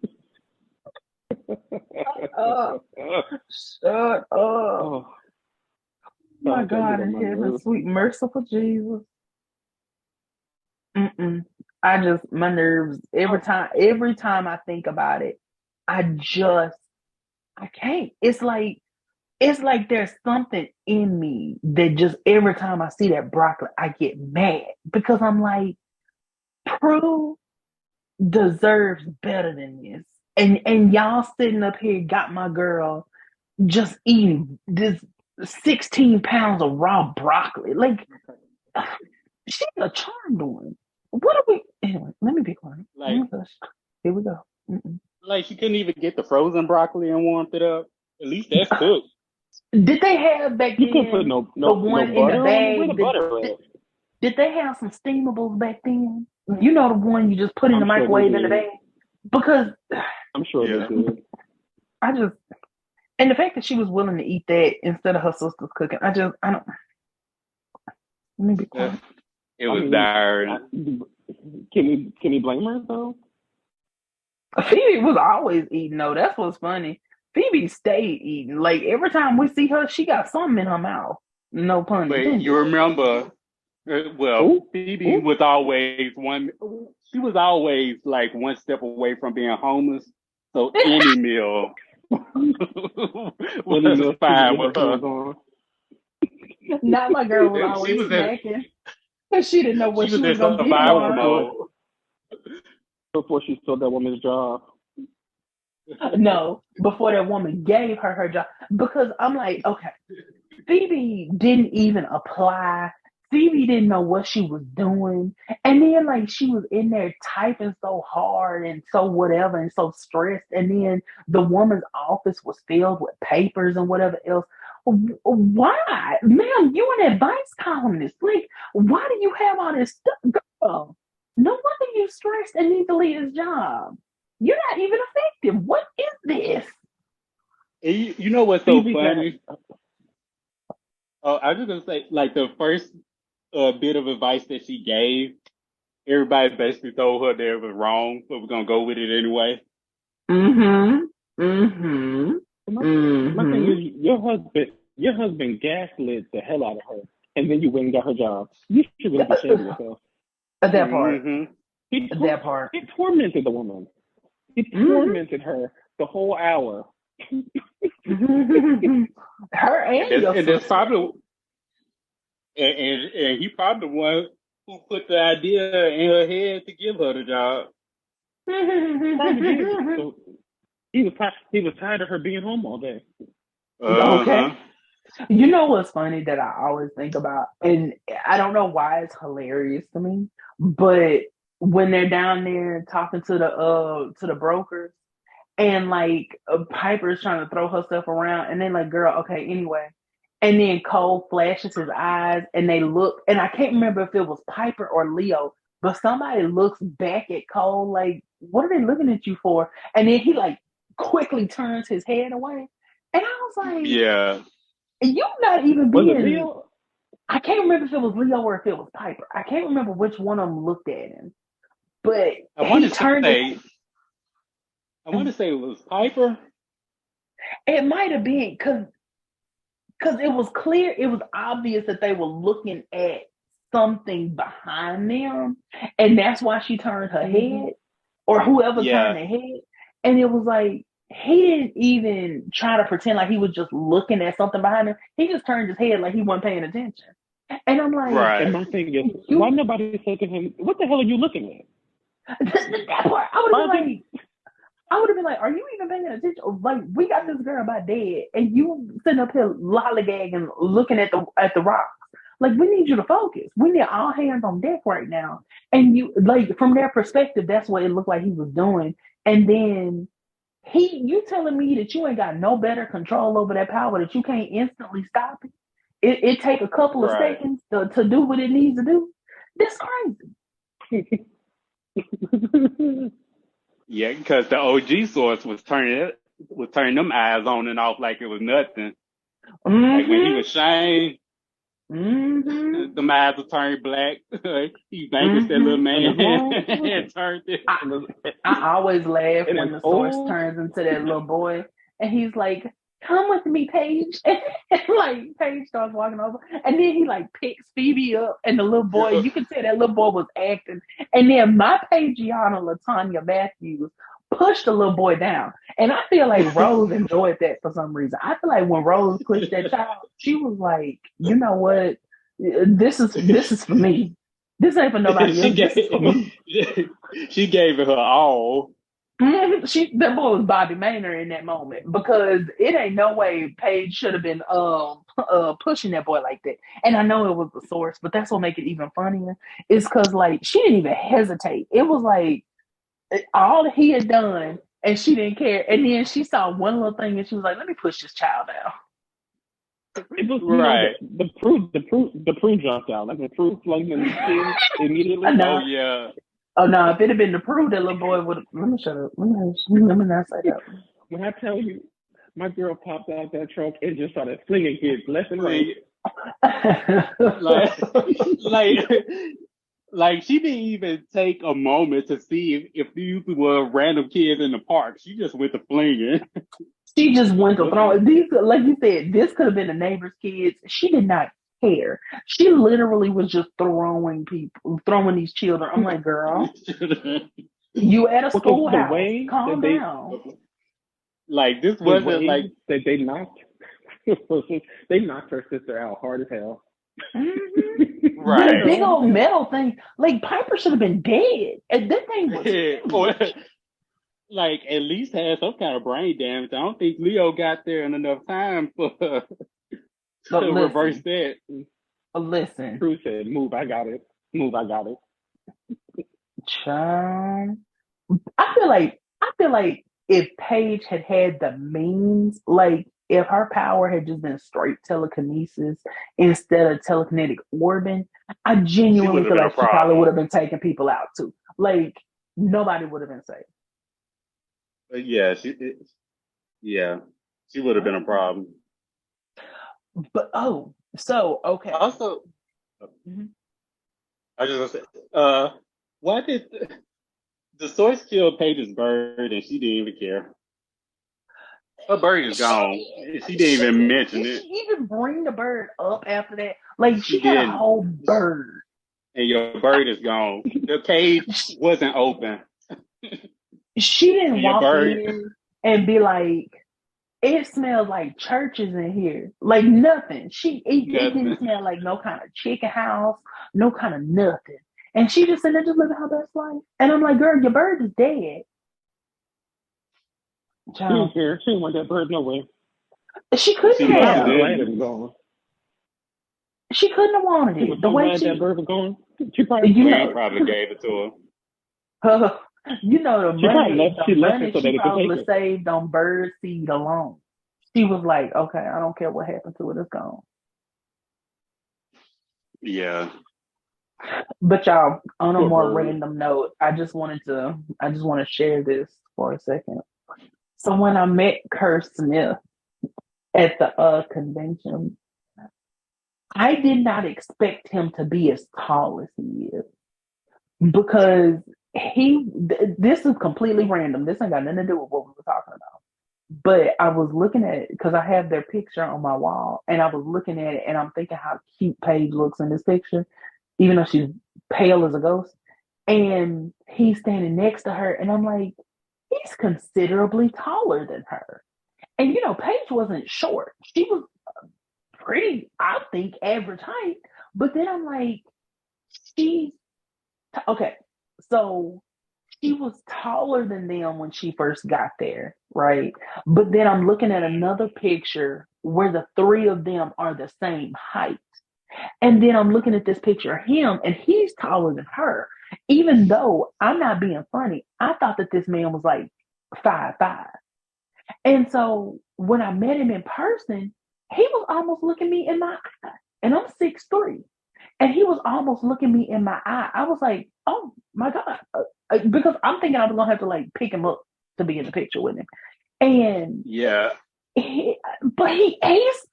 Shut up. Oh my God in heaven, sweet merciful Jesus. Mm-mm. I just my nerves every time I think about it, I can't. It's like there's something in me that just every time I see that broccoli, I get mad because I'm like, Prue deserves better than this. And y'all sitting up here got my girl just eating this 16 pounds of raw broccoli. Like she's a charmed one. What are we anyway, let me be quiet. Like, Here we go. Mm-mm. like she couldn't even get the frozen broccoli and warmed it up. At least that's cooked. Did they have back You couldn't put then the no one in the butter on it. Where the bag? butter at? Did they have some steamables back then? You know the one you just put in the I'm sure they microwave in the did. bag? Because I'm sure Yeah. they did. I just and the fact that she was willing to eat that instead of her sister's cooking, I don't let me be quiet. It was dire. Can we blame her though? Phoebe was always eating though. That's what's funny. Phoebe stayed eating. Like every time we see her, she got something in her mouth. No pun But intended. you remember, Phoebe was always she was always like one step away from being homeless. So any meal was fine with her. Not my girl was always She was snacking. Because she didn't know what she was going to be survival tomorrow. mode. Before she stole that woman's job. No, before that woman gave her job. Because I'm like, okay, Phoebe didn't even apply. Phoebe didn't know what she was doing. And then, like, she was in there typing so hard and so whatever and so stressed. And then the woman's office was filled with papers and whatever else. Why? Ma'am, you an advice columnist. Like, why do you have all this stuff? Girl, no wonder you stressed and need to leave this job. You're not even effective. What is this? You know what's so funny? I was just gonna say, like the first bit of advice that she gave, everybody basically told her that it was wrong, but we're gonna go with it anyway. My thing is, your husband gaslit the hell out of her, and then you went and got her job. You should really be ashamed of yourself. That part. That part. He tormented the woman. He tormented her the whole hour. Her and that's probably, and he probably the one who put the idea in her head to give her the job. So he was tired of her being home all day. Okay. You know what's funny that I always think about, and I don't know why it's hilarious to me, but when they're down there talking to the brokers, and like Piper's trying to throw herself around, and then like, girl, okay, anyway. And then Cole flashes his eyes, and they look, and I can't remember if it was Piper or Leo, but somebody looks back at Cole like, what are they looking at you for? And then he like quickly turns his head away, and I was like, yeah, you're not even being. Was it Leo? I can't remember if it was Leo or if it was Piper. I can't remember which one of them looked at him, but I want to say it was Piper. It might have been because it was clear, it was obvious that they were looking at something behind them, and that's why she turned her head, or whoever turned their head, and it was like he didn't even try to pretend like he was just looking at something behind him. He just turned his head like he wasn't paying attention. And I'm like, and my thing is, why nobody said to him, "What the hell are you looking at?" That part, I would have been like, are you even paying attention? Like, we got this girl about dead, and you sitting up here lollygagging, looking at the rocks. Like, we need you to focus. We need all hands on deck right now. And you, like, from their perspective, that's what it looked like he was doing. And then you telling me that you ain't got no better control over that power, that you can't instantly stop it. It take a couple of seconds to do what it needs to do. That's crazy. Yeah, because the OG source was turning them eyes on and off like it was nothing. Like when he was shamed, the eyes were turned black. He vanquished that little man and turned it. I always laugh when the source turns into that little boy, and he's like, come with me, Paige. And like Paige starts walking over, and then he like picks Phoebe up, and the little boy, you can tell that little boy was acting. And then my Paigeana Latanya Matthews pushed the little boy down, and I feel like Rose enjoyed that for some reason. I feel like when Rose pushed that child, she was like, you know what, this is for me. This ain't for nobody else. This is for me. She gave it her all. That boy was Bobby Maynard in that moment because it ain't no way Paige should have been pushing that boy like that. And I know it was the source, but that's what make it even funnier. Is because like she didn't even hesitate. It was like all he had done, and she didn't care. And then she saw one little thing, and she was like, "Let me push this child down." It was, Right. the prune jumped out. Like the prune flung him immediately. Oh yeah. Oh no! If it had been the prove, that little boy would. Let me shut up. Let me not say that. When I tell you, my girl popped out that trunk and just started flinging kids left and right. Like she didn't even take a moment to see if these were random kids in the park. She just went to flinging. She just went to throw these, like you said, this could have been the neighbor's kids. She did not care. She literally was just throwing these children. I'm like, girl, you at a schoolhouse. Calm down. Like this wasn't like that they knocked. They knocked her sister out hard as hell. Mm-hmm. Right. This big old metal thing. Like Piper should have been dead. And that thing was like at least had some kind of brain damage. I don't think Leo got there in enough time to reverse that. Listen. Cruz said, "Move, I got it. Move, I got it." Child. I feel like if Paige had the means, like if her power had just been straight telekinesis instead of telekinetic orbiting, I genuinely feel like she probably would have been taking people out too. Like nobody would have been safe. Yeah, she would have been a problem. But okay. Also, I just want to say, why did the source kill Paige's bird and she didn't even care? Her bird is gone. She didn't even mention it. Did she even bring the bird up after that? Like she had a whole bird. And your bird is gone. The cage wasn't open. She didn't walk in and be like, it smells like churches in here. Like nothing. It didn't smell like no kind of chicken house, no kind of nothing. And she just said, just living her best life. And I'm like, girl, your bird is dead. She didn't care. She didn't want that bird nowhere. She couldn't have. She couldn't have wanted it. The way that bird was gone, she probably gave it to her. You know, the money she probably saved on bird seed alone. She was like, okay, I don't care what happened to it, it's gone. Yeah. But y'all, on a more random note, I just want to share this for a second. So when I met Kurt Smith at the convention, I did not expect him to be as tall as he is. Because this is completely random. This ain't got nothing to do with what we were talking about. But I was looking at it because I have their picture on my wall, and I was looking at it, and I'm thinking how cute Paige looks in this picture, even though she's pale as a ghost. And he's standing next to her, and I'm like, he's considerably taller than her. And you know, Paige wasn't short; she was pretty, I think, average height. But then I'm like, okay, so she was taller than them when she first got there, right? But then I'm looking at another picture where the three of them are the same height. And then I'm looking at this picture of him, and he's taller than her. Even though I'm not being funny, I thought that this man was like 5'5". And so when I met him in person, he was almost looking me in my eye. And I'm 6'3". And he was almost looking me in my eye. I was like, oh my God. Because I'm thinking I was going to have to like pick him up to be in the picture with him. And yeah. But he is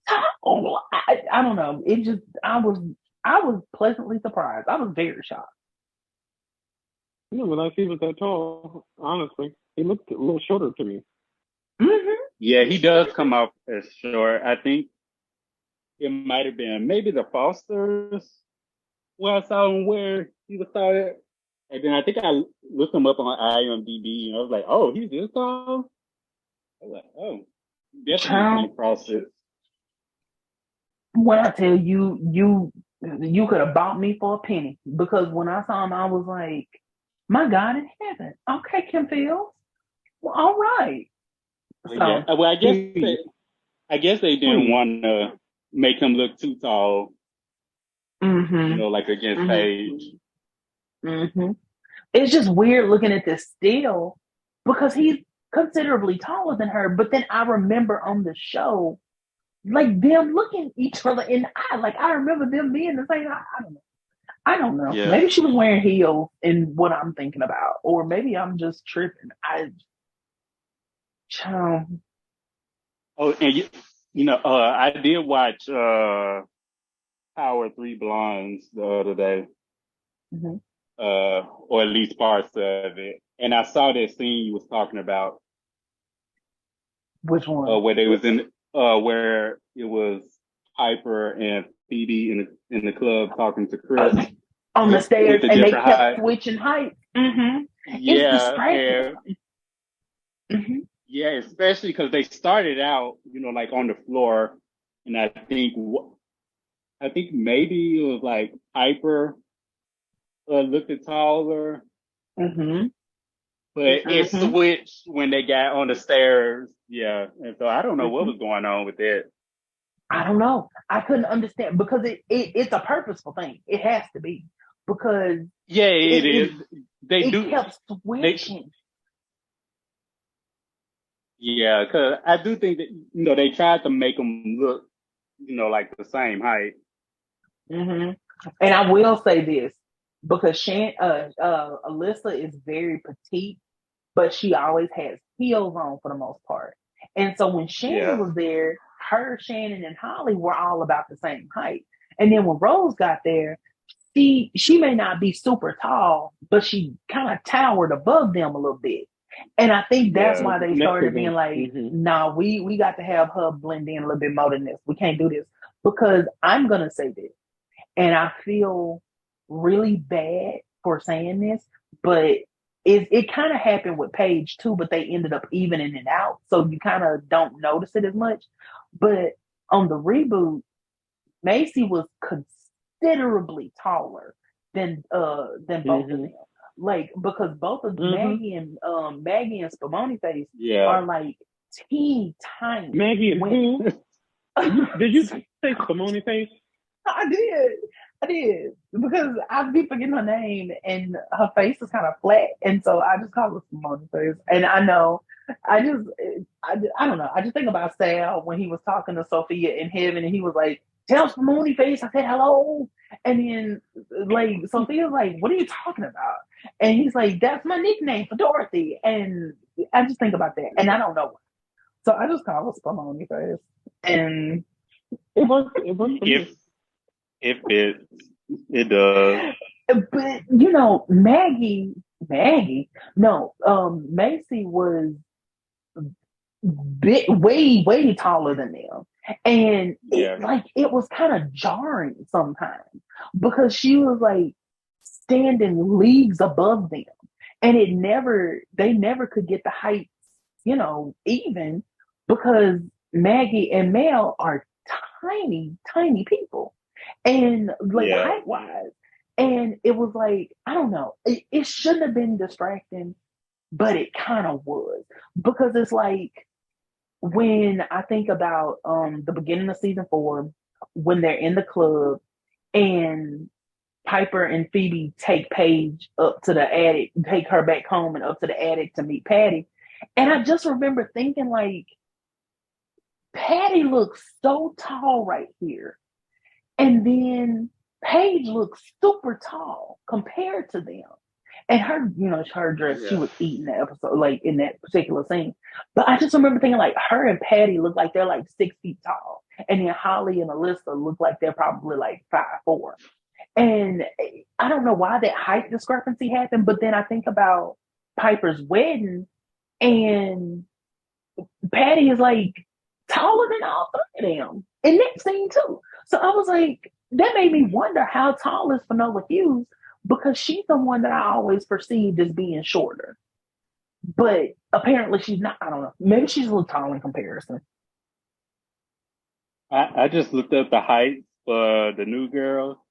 tall. I don't know. It just, I was pleasantly surprised. I was very shocked. I didn't realize he was that tall, honestly. He looked a little shorter to me. Mm-hmm. Yeah, he does come off as short. I think it might have been maybe the Fosters where I saw him where he was started. And then I think I looked him up on IMDb and I was like, oh, he's this tall? I was like, oh, definitely came Child, across it. when I tell you, you could have bought me for a penny because when I saw him, I was like, my God in heaven. Okay, Kim Fields. Well, all right. But yeah, So, well, Period. I guess they didn't Please. want to make him look too tall, mm-hmm, like against mm-hmm, Paige. mm-hmm. It's just weird looking at this still because he's considerably taller than her. But then I remember on the show, like them looking each other in the eye. Like I remember them being the same. I don't know. I don't know. Yeah. Maybe she was wearing heels in what I'm thinking about, or maybe I'm just tripping. Child, Oh, and I did watch Power Three Blondes the other day, mm-hmm. or at least parts of it, and I saw that scene you was talking about, Which one? where they was where it was Piper and Phoebe in the club talking to Chris On the with stairs, the and they different kept height. switching height. Mm-hmm. It's Yeah, distracting. and Mm-hmm. yeah, especially because they started out, like on the floor, and I think maybe it was like Piper looked taller, Mm-hmm. but it Mm-hmm. switched when they got on the stairs. Yeah, and so I don't know what Mm-hmm. was going on with it. I don't know. I couldn't understand because it's a purposeful thing. It has to be because Yeah, it it is. They it do. kept They switching. Yeah, because I do think that they tried to make them look like the same height. Mm-hmm. And I will say this because Alyssa is very petite, but she always has heels on for the most part. And so when Shannon Yeah, was there, her, Shannon, and Holly were all about the same height. And then when Rose got there, she may not be super tall, but she kind of towered above them a little bit. And I think that's yeah, why they Next to started being them. like, Mm-hmm. nah, we got to have her blend in a little bit more than this. We can't do this. Because I'm gonna say this, and I feel really bad for saying this, but it kind of happened with Paige too, but they ended up evening it out. So you kind of don't notice it as much. But on the reboot, Macy was considerably taller than both of Mm-hmm. them. Like because both of Mm-hmm. Maggie and Spumoni Face yeah. are like teeny tiny. Maggie and When who? Did you say Simone Face? I did. I did. Because I be forgetting her name and her face is kind of flat. And so I just call her Simone Face. And I know, I don't know. I just think about Sal when he was talking to Sophia in heaven and he was like, tell Simone Face I said hello. And then, like, Sophia's like, what are you talking about? And he's like, that's my nickname for Dorothy. And I just think about that. And I don't know. So I just call her Simone Face. And It worked. It worked for If me. it does. but Macy was way taller than them, and Yeah, it was kind of jarring sometimes because she was like standing leagues above them, and they never could get the heights, even because Maggie and Mel are tiny people, and like yeah, height wise. And it was like, I don't know, it shouldn't have been distracting, but it kind of was because it's like when I think about the beginning of season 4, when they're in the club and Piper and Phoebe take Paige up to the attic, take her back home and up to the attic to meet Patty. And I just remember thinking like, Patty looks so tall right here. And then Paige looks super tall compared to them. And her, her dress, she yeah, was eating that episode, like in that particular scene. But I just remember thinking like her and Patty look like they're like 6 feet tall. And then Holly and Alyssa look like they're probably like 5'4". And I don't know why that height discrepancy happened, but then I think about Piper's wedding and Patty is like taller than all three of them in that scene too. So I was like, that made me wonder how tall is Finola Hughes because she's the one that I always perceived as being shorter. But apparently she's not. I don't know. Maybe she's a little tall in comparison. I just looked up the height for the new girl,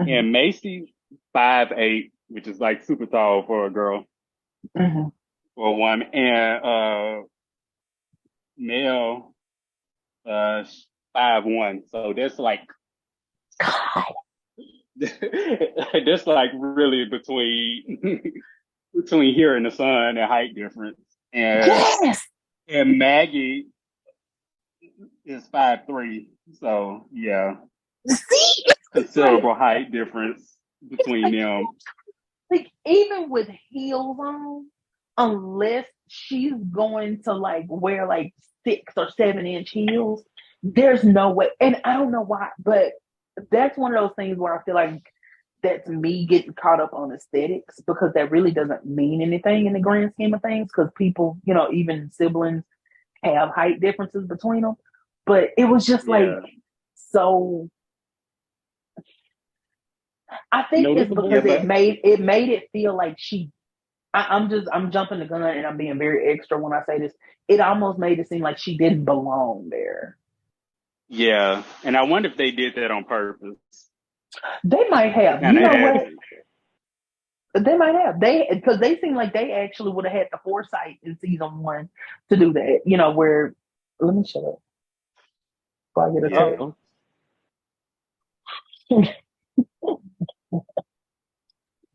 Mm-hmm. and Macy 5'8", which is like super tall for a girl, Mm-hmm. for a woman, and Mel 5'1". So that's like God. that's like really between here and the sun, the height difference, Yes. and Maggie is 5'3". So yeah, See, considerable height difference between them. like even with heels on, unless she's going to like wear like 6 or 7 inch heels, there's no way. And I don't know why, but that's one of those things where I feel like that's me getting caught up on aesthetics because that really doesn't mean anything in the grand scheme of things because people, even siblings have height differences between them. But it was just like so. I think it's because it made it feel like I'm jumping the gun and I'm being very extra when I say this. It almost made it seem like she didn't belong there. Yeah, and I wonder if they did that on purpose. They might have. You know what? They might have. Because they seem like they actually would have had the foresight in season 1 to do that. Where let me shut up before I get attacked.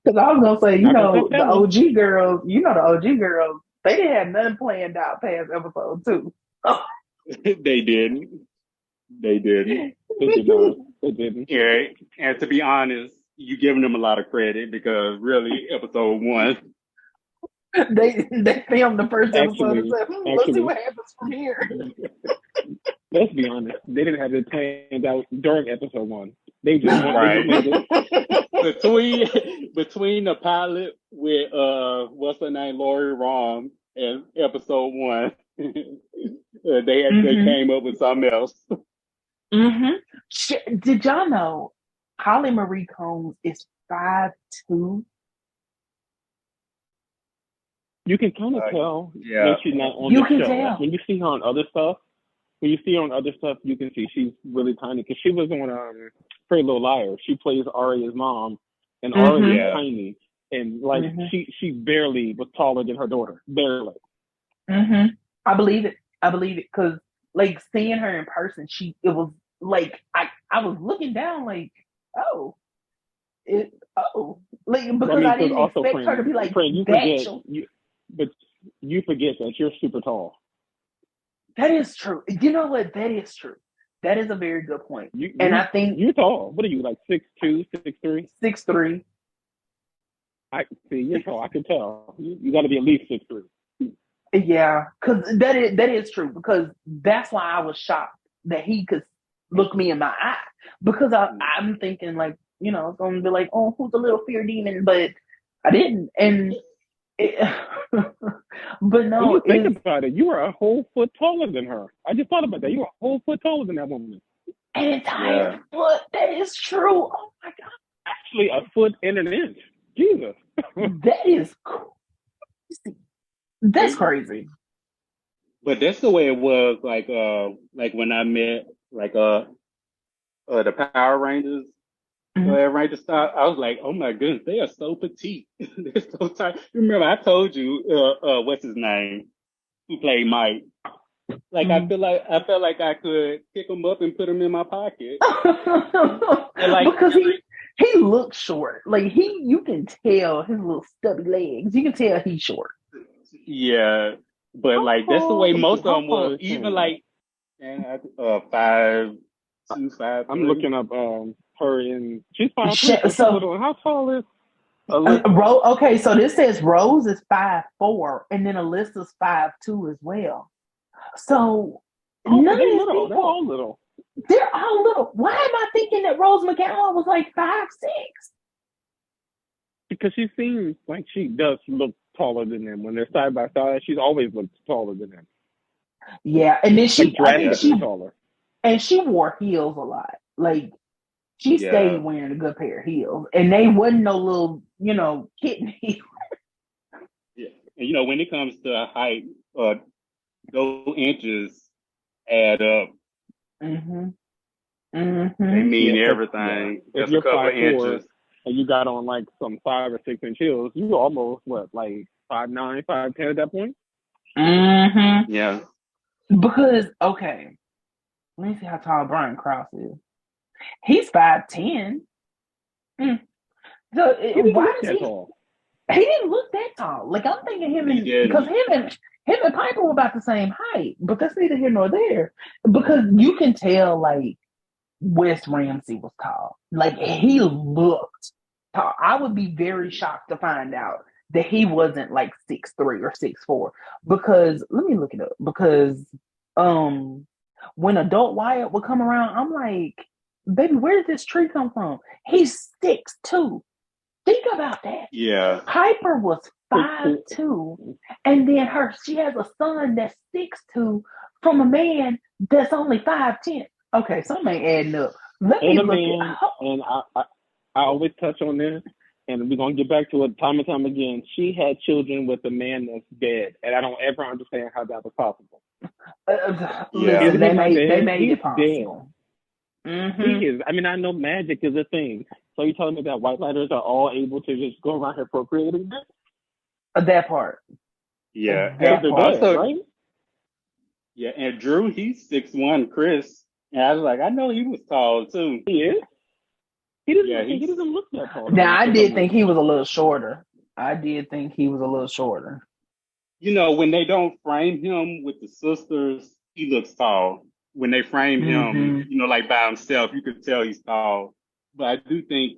Because I was gonna say, the OG girls, they didn't have nothing planned out past episode 2. They didn't. They did not. They didn't. Yeah, and to be honest, you giving them a lot of credit because really, episode 1, they filmed the first episode and said, let's see what happens from here. Let's be honest, they didn't have it planned out during episode 1. They just made it between the pilot with what's her name, Lori Rom, and episode 1. They came up with something else. Mm-hmm. Did y'all know Holly Marie Combs is 5'2"? You can kind of tell when she's not on the show. Tell. When you see her on other stuff, you can see she's really tiny. Because she was on Pretty Little Liars. She plays Aria's mom, and Aria is tiny. And like she barely was taller than her daughter. Barely. Mm-hmm. I believe it. Because like seeing her in person, it was like I was looking down like, because I didn't expect her to be like but you forget that you're super tall. That is true. You know what? That is true. That is a very good point. I think you're tall. What are you, like 6'2", 6'3"? 6'3". I see you're tall. I can tell. You got to be at least 6'3". Yeah, because that is true. Because that's why I was shocked that he could look me in my eye. Because I'm thinking like, it's going to be like, oh, who's the little fear demon? But I didn't. And but no, when you think about it, you are a whole foot taller than her. I just thought about that. You are a whole foot taller than that woman. An entire foot. That is true. Oh my God. Actually, a foot and an inch. Jesus. That is crazy. That's crazy. But that's the way it was. Like when I met the Power Rangers. Ranger style, I was like, oh my goodness, they are so petite. They're so tight. Remember, I told you, what's his name, who played Mike. Like I felt like I could pick him up and put him in my pocket. Because he looks short. Like you can tell his little stubby legs. You can tell he's short. Yeah, but like that's the way most of them was. Even like, 5'2", 5'3". I'm looking up her in. She's 5'3". So how tall is? Okay, so this says Rose is 5'4", and then Alyssa's 5'2" as well. So none of these people, they're all little. They're all little. Why am I thinking that Rose McGowan was like 5'6"? Because she seems like she does look taller than them when they're side by side. She's always looked taller than them. Yeah, and then Like I think drastically taller. she wore heels a lot. Like she Yeah. stayed wearing a good pair of heels, and they wasn't no little, kitten heels. Yeah. And when it comes to height, those inches add up. Mm-hmm. They Mm-hmm. mean Yeah, everything. if Just a you're couple of 5'4" inches. and you got on like some 5 or 6 inch heels, you almost like 5'9", 5'10" at that point. Mm-hmm. Yeah. Because let me see how tall Brian Krause is. He's 5'10". Mm. So He didn't why look does that he? tall. He didn't look that tall. Like I'm thinking He because didn't. him and Piper were about the same height, but that's neither here nor there. Because you can tell like Wes Ramsey was tall. Like he looked tall. I would be very shocked to find out that he wasn't like 6'3" or 6'4". Because let me look it up. Because when Adult Wyatt would come around, I'm like, baby, where did this tree come from? He's 6'2". Think about that. Yeah. Piper was 5'2", and then she has a son that's 6'2" from a man that's only 5'10". Okay, something ain't adding up. Let me And a look man, and I always touch on this, and we're gonna get back to it time and time again. She had children with a man that's dead, and I don't ever understand how that was possible. Yeah. Listen, they made He's it possible. Mm-hmm. He is. I mean, I know magic is a thing. So you're telling me that white lighters are all able to just go around here procreating? That part. Yeah. Because they're Also, dead, right? yeah, and Drew, he's 6'1", Chris. And I was like, I know he was tall too. He is. He doesn't. Yeah, He doesn't look that tall. Now I did think he was a little shorter. I did think he was a little shorter. when they don't frame him with the sisters, he looks tall. When they frame him, like by himself, you could tell he's tall. But I do think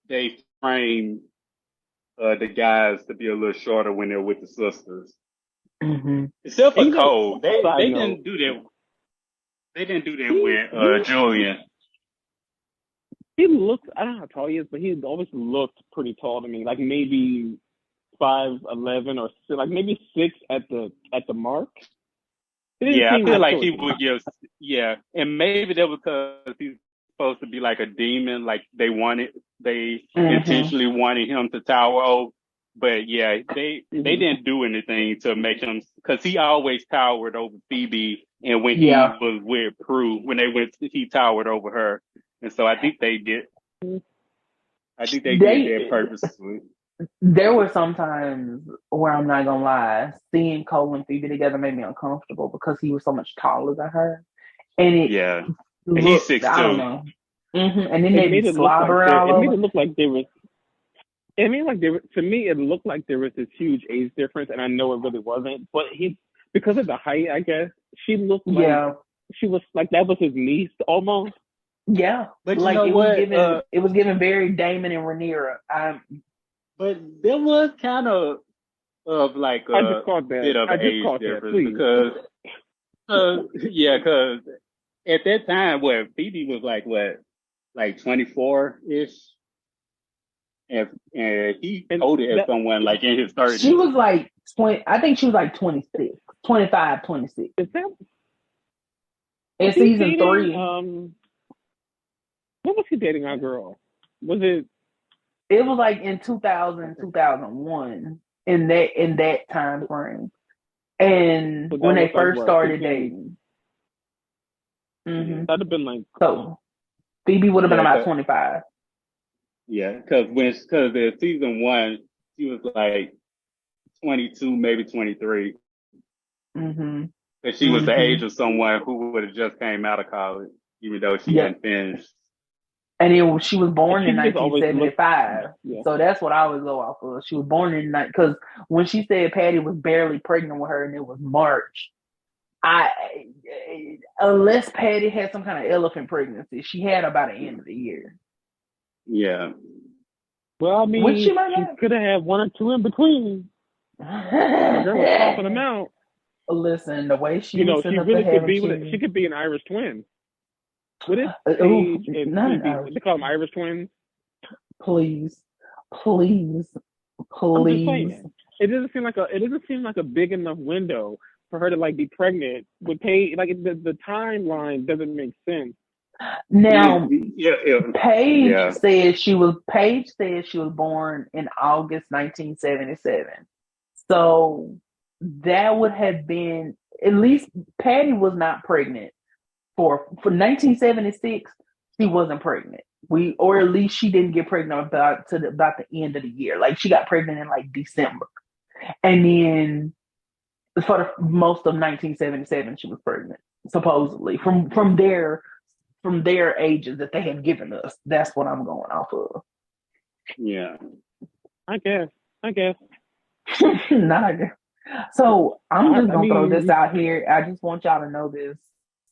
they frame the guys to be a little shorter when they're with the sisters. Mm-hmm. Except for And Cole. They side note, didn't do that. They didn't do that with Julian. he looks. I don't know how tall he is, but he always looked pretty tall to me. Like maybe 5'11" or like maybe 6 at the mark. Yeah, I feel like he short. would give. Yeah, and maybe that was because he's supposed to be like a demon. Like they intentionally wanted him to tower over. But yeah, they didn't do anything to make him, because he always towered over Phoebe, and when he was with Prue, when they went, he towered over her, and so I think they did. I think they did that purposely. There were some times where, I'm not gonna lie, seeing Cole and Phoebe together made me uncomfortable because he was so much taller than her, and and he's 6'2". I don't know. And then they be slobbering all over. It made it look like they were. I mean, like to me, it looked like there was this huge age difference, and I know it really wasn't. But because of the height, I guess she looked like she was like that was his niece almost. Yeah, but like you know what? It was giving very Damon and Rhaenyra. But there was kind of like a bit of an age difference because at that time, Phoebe was like 24-ish, and he coded as someone like in his 30s. She was like 20. I think she was like 26, 25, 26. Is that in season 3? When was he dating our girl? Was it? It was like in 2000, 2001, in that time frame, and so when they first started dating. That'd have been like so. Phoebe would have been about 25. Yeah, because in season 1, she was like 22, maybe 23. Because she was the age of someone who would have just came out of college, even though she hadn't finished. And she was born in 1975. So that's what I always go off of. She was born in because when she said Patty was barely pregnant with her and it was March, unless Patty had some kind of elephant pregnancy, she had about the end of the year. Yeah. Well, I mean, she could have had 1 or 2 in between. The girl was popping them out. Listen, the way she she really could be. She could be an Irish twin. Would it? Paige and Phoebe, they call them Irish twins. Please. I'm just saying. It doesn't seem like a big enough window for her to like be pregnant with Paige. Like the timeline doesn't make sense. Now, Yeah. Paige said she was born in August 1977. So that would have been, at least Patty was not pregnant for 1976. She wasn't pregnant. Or at least she didn't get pregnant about the end of the year. Like she got pregnant in like December, and then for most of 1977 she was pregnant, supposedly from their ages that they had given us. That's what I'm going off of. Yeah. I guess. Not I guess. So I'm just gonna throw this out here. I just want y'all to know this,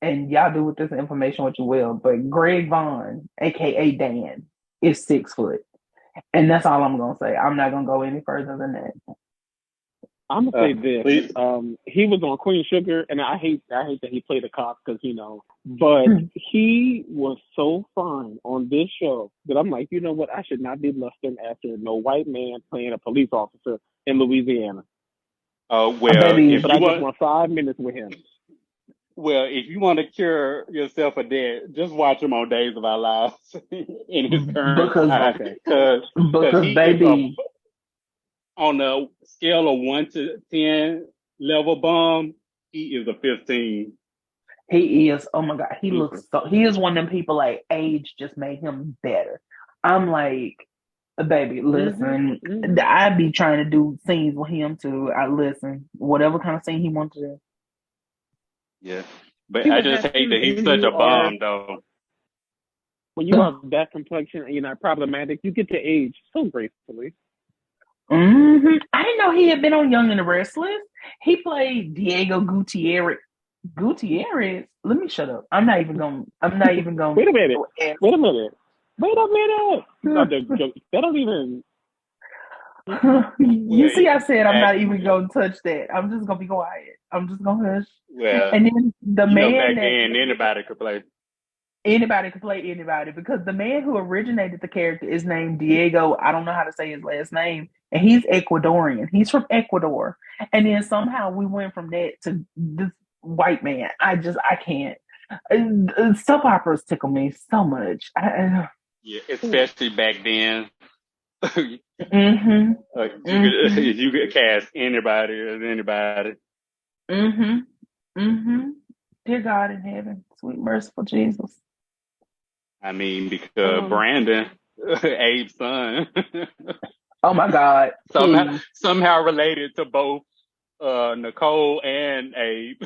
and y'all do with this information what you will. But Greg Vaughn, aka Dan, is 6 foot, and that's all I'm gonna say. I'm not gonna go any further than that. I'm gonna say this. Please. He was on Queen Sugar, and I hate that he played a cop because but he was so fine on this show that I'm like, you know what? I should not be lusting after no white man playing a police officer in Louisiana. Well, but I just want 5 minutes with him. Well, if you want to cure yourself of that, just watch him on Days of Our Lives in his current time. Because he baby, on the scale of 1 to 10 level bomb, he is a 15. He is. Oh my God, he looks so. He is one of them people like age just made him better. I'm like, baby, listen. I be trying to do scenes with him too. I listen, whatever kind of scene he wants to do. Yeah, but I just hate that he's such a bomb, though. When you have that complexion and you're not problematic, you get to age so gracefully. I didn't know he had been on Young and the Restless. He played Diego Gutierrez. Gutierrez? Let me shut up. I'm not even going. Wait a minute. That don't even. You see, I said I'm not even going to touch that. I'm just going to be quiet. I'm just going to hush. Well, and then the man back then anybody could play. Anybody could play anybody, because the man who originated the character is named Diego. I don't know how to say his last name, and he's Ecuadorian. He's from Ecuador, and then somehow we went from that to this white man. I can't. Soap operas tickle me so much. Yeah, especially back then. You could cast anybody as anybody. Dear God in heaven, sweet merciful Jesus. I mean, because Brandon, Abe's son. Oh my God. Somehow related to both Nicole and Abe.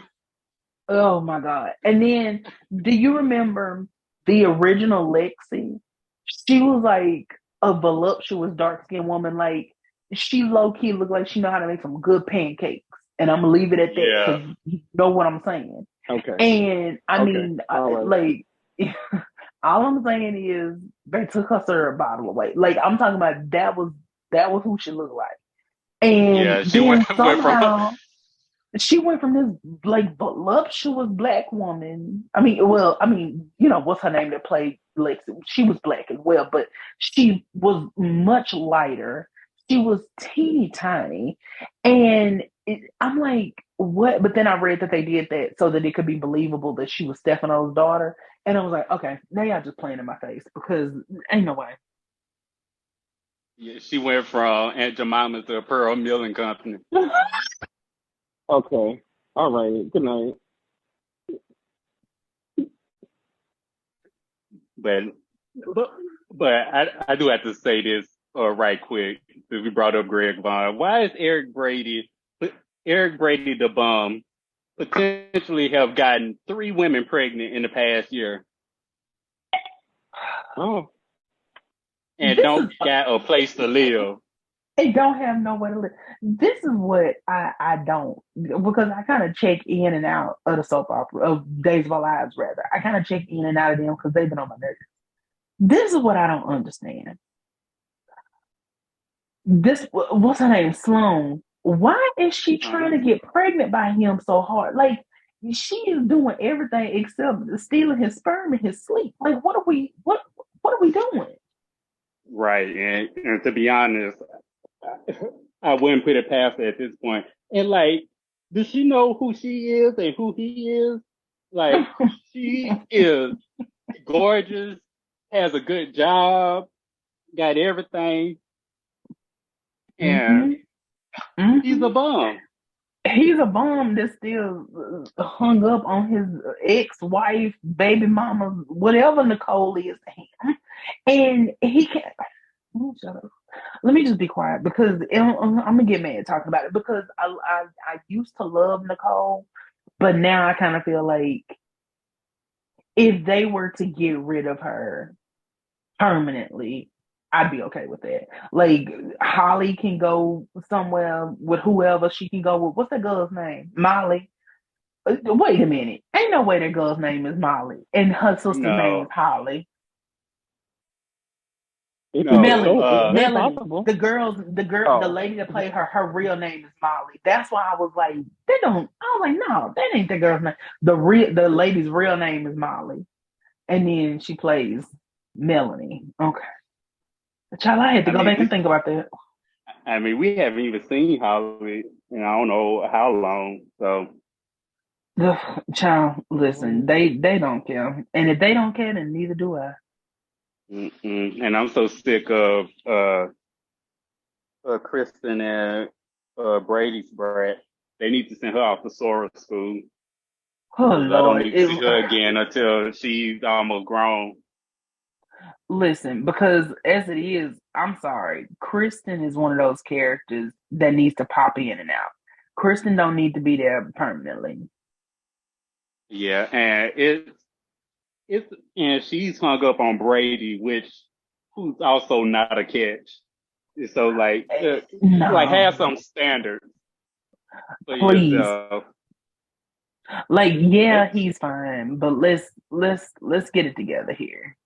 Oh my God. And then, do you remember the original Lexi? She was like a voluptuous, dark-skinned woman. Like, she low-key looked like she know how to make some good pancakes. And I'm going to leave it at that, because you know what I'm saying. Okay. And, I mean, like, all I'm saying is they took her syrup bottle away. Like, I'm talking about that was who she looked like. And she went from this like voluptuous black woman. I mean, what's her name that played Lexi? She was black as well, but she was much lighter. She was teeny tiny, and I'm like, what? But then I read that they did that so that it could be believable that she was Stefano's daughter, and I was like, okay, now y'all just playing in my face, because ain't no way. Yeah, she went from Aunt Jemima to Pearl Milling Company. Okay. All right. Good night. But I do have to say this right quick, because we brought up Greg Vaughn. Why is Eric Brady the bum potentially have gotten 3 women pregnant in the past year? Oh. And don't got a place to live. They don't have nowhere to live. This is what I don't, because I kind of check in and out of the soap opera, of Days of Our Lives, rather. I kind of check in and out of them because they've been on my nerves. This is what I don't understand. What's her name? Sloan. Why is she trying to get pregnant by him so hard? Like, she is doing everything except stealing his sperm in his sleep. Like, what are we doing? Right. And to be honest, I wouldn't put it past her at this point. And like, does she know who she is and who he is? Like, she is gorgeous, has a good job, got everything, and he's a bum. He's a bum that's still hung up on his ex-wife, baby mama, whatever Nicole is to him. And he can't. Shut up. Let me just be quiet because I'm gonna get mad talking about it because I used to love Nicole, but now I kind of feel like if they were to get rid of her permanently, I'd be okay with that. Like Holly can go somewhere with whoever she can go with. What's that girl's name? Molly. Wait a minute. Ain't no way that girl's name is Molly and her sister's name is Holly. Melanie. The lady that played her real name is Molly. That's why I was like, no, that ain't the girl's name. The lady's real name is Molly. And then she plays Melanie. Okay. Child, I had to go back and think about that. I mean, we haven't even seen Holly in I don't know how long. So, child, listen, they don't care, and if they don't care, then neither do I. And I'm so sick of Kristen and Brady's brat. They need to send her off to Sora school. Oh Lord, I don't need to see her again until she's almost grown. Listen, because as it is, I'm sorry, Kristen is one of those characters that needs to pop in and out. Kristen don't need to be there permanently. Yeah, and and she's hung up on Brady, who's also not a catch. So like, like have some standards for yourself. Like, yeah, he's fine, but let's get it together here.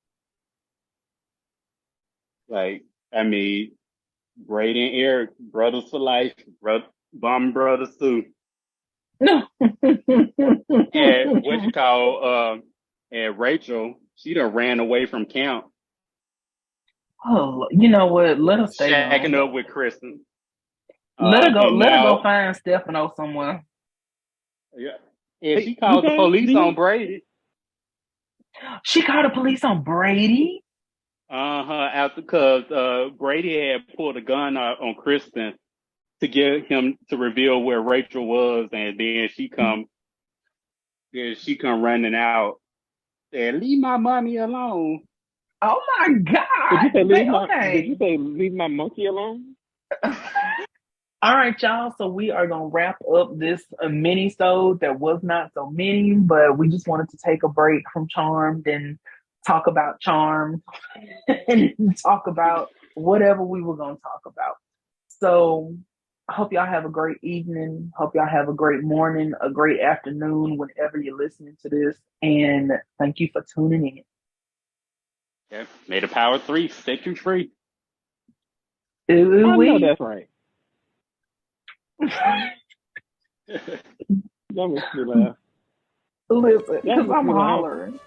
Like, I mean, Brady and Eric, brothers for life, bum brothers too. No. And what you call and Rachel, she done ran away from camp. Oh, you know what? Let her stay shacking up with Kristen. Let her go. Let her go find Stefano somewhere. Yeah, and she called the police on Brady. She called the police on Brady. After because Brady had pulled a gun on Kristen to get him to reveal where Rachel was, and then she come running out and leave my mommy alone. Oh my God! Did you say leave my monkey alone? All right, y'all. So we are gonna wrap up this mini-sode that was not so mini, but we just wanted to take a break from Charmed and talk about Charmed and talk about whatever we were gonna talk about. So I hope y'all have a great evening. Hope y'all have a great morning, a great afternoon, whenever you're listening to this. And thank you for tuning in. Yeah, may the power 3 set you free. I know that's right. That makes me laugh. Listen, because I'm hollering.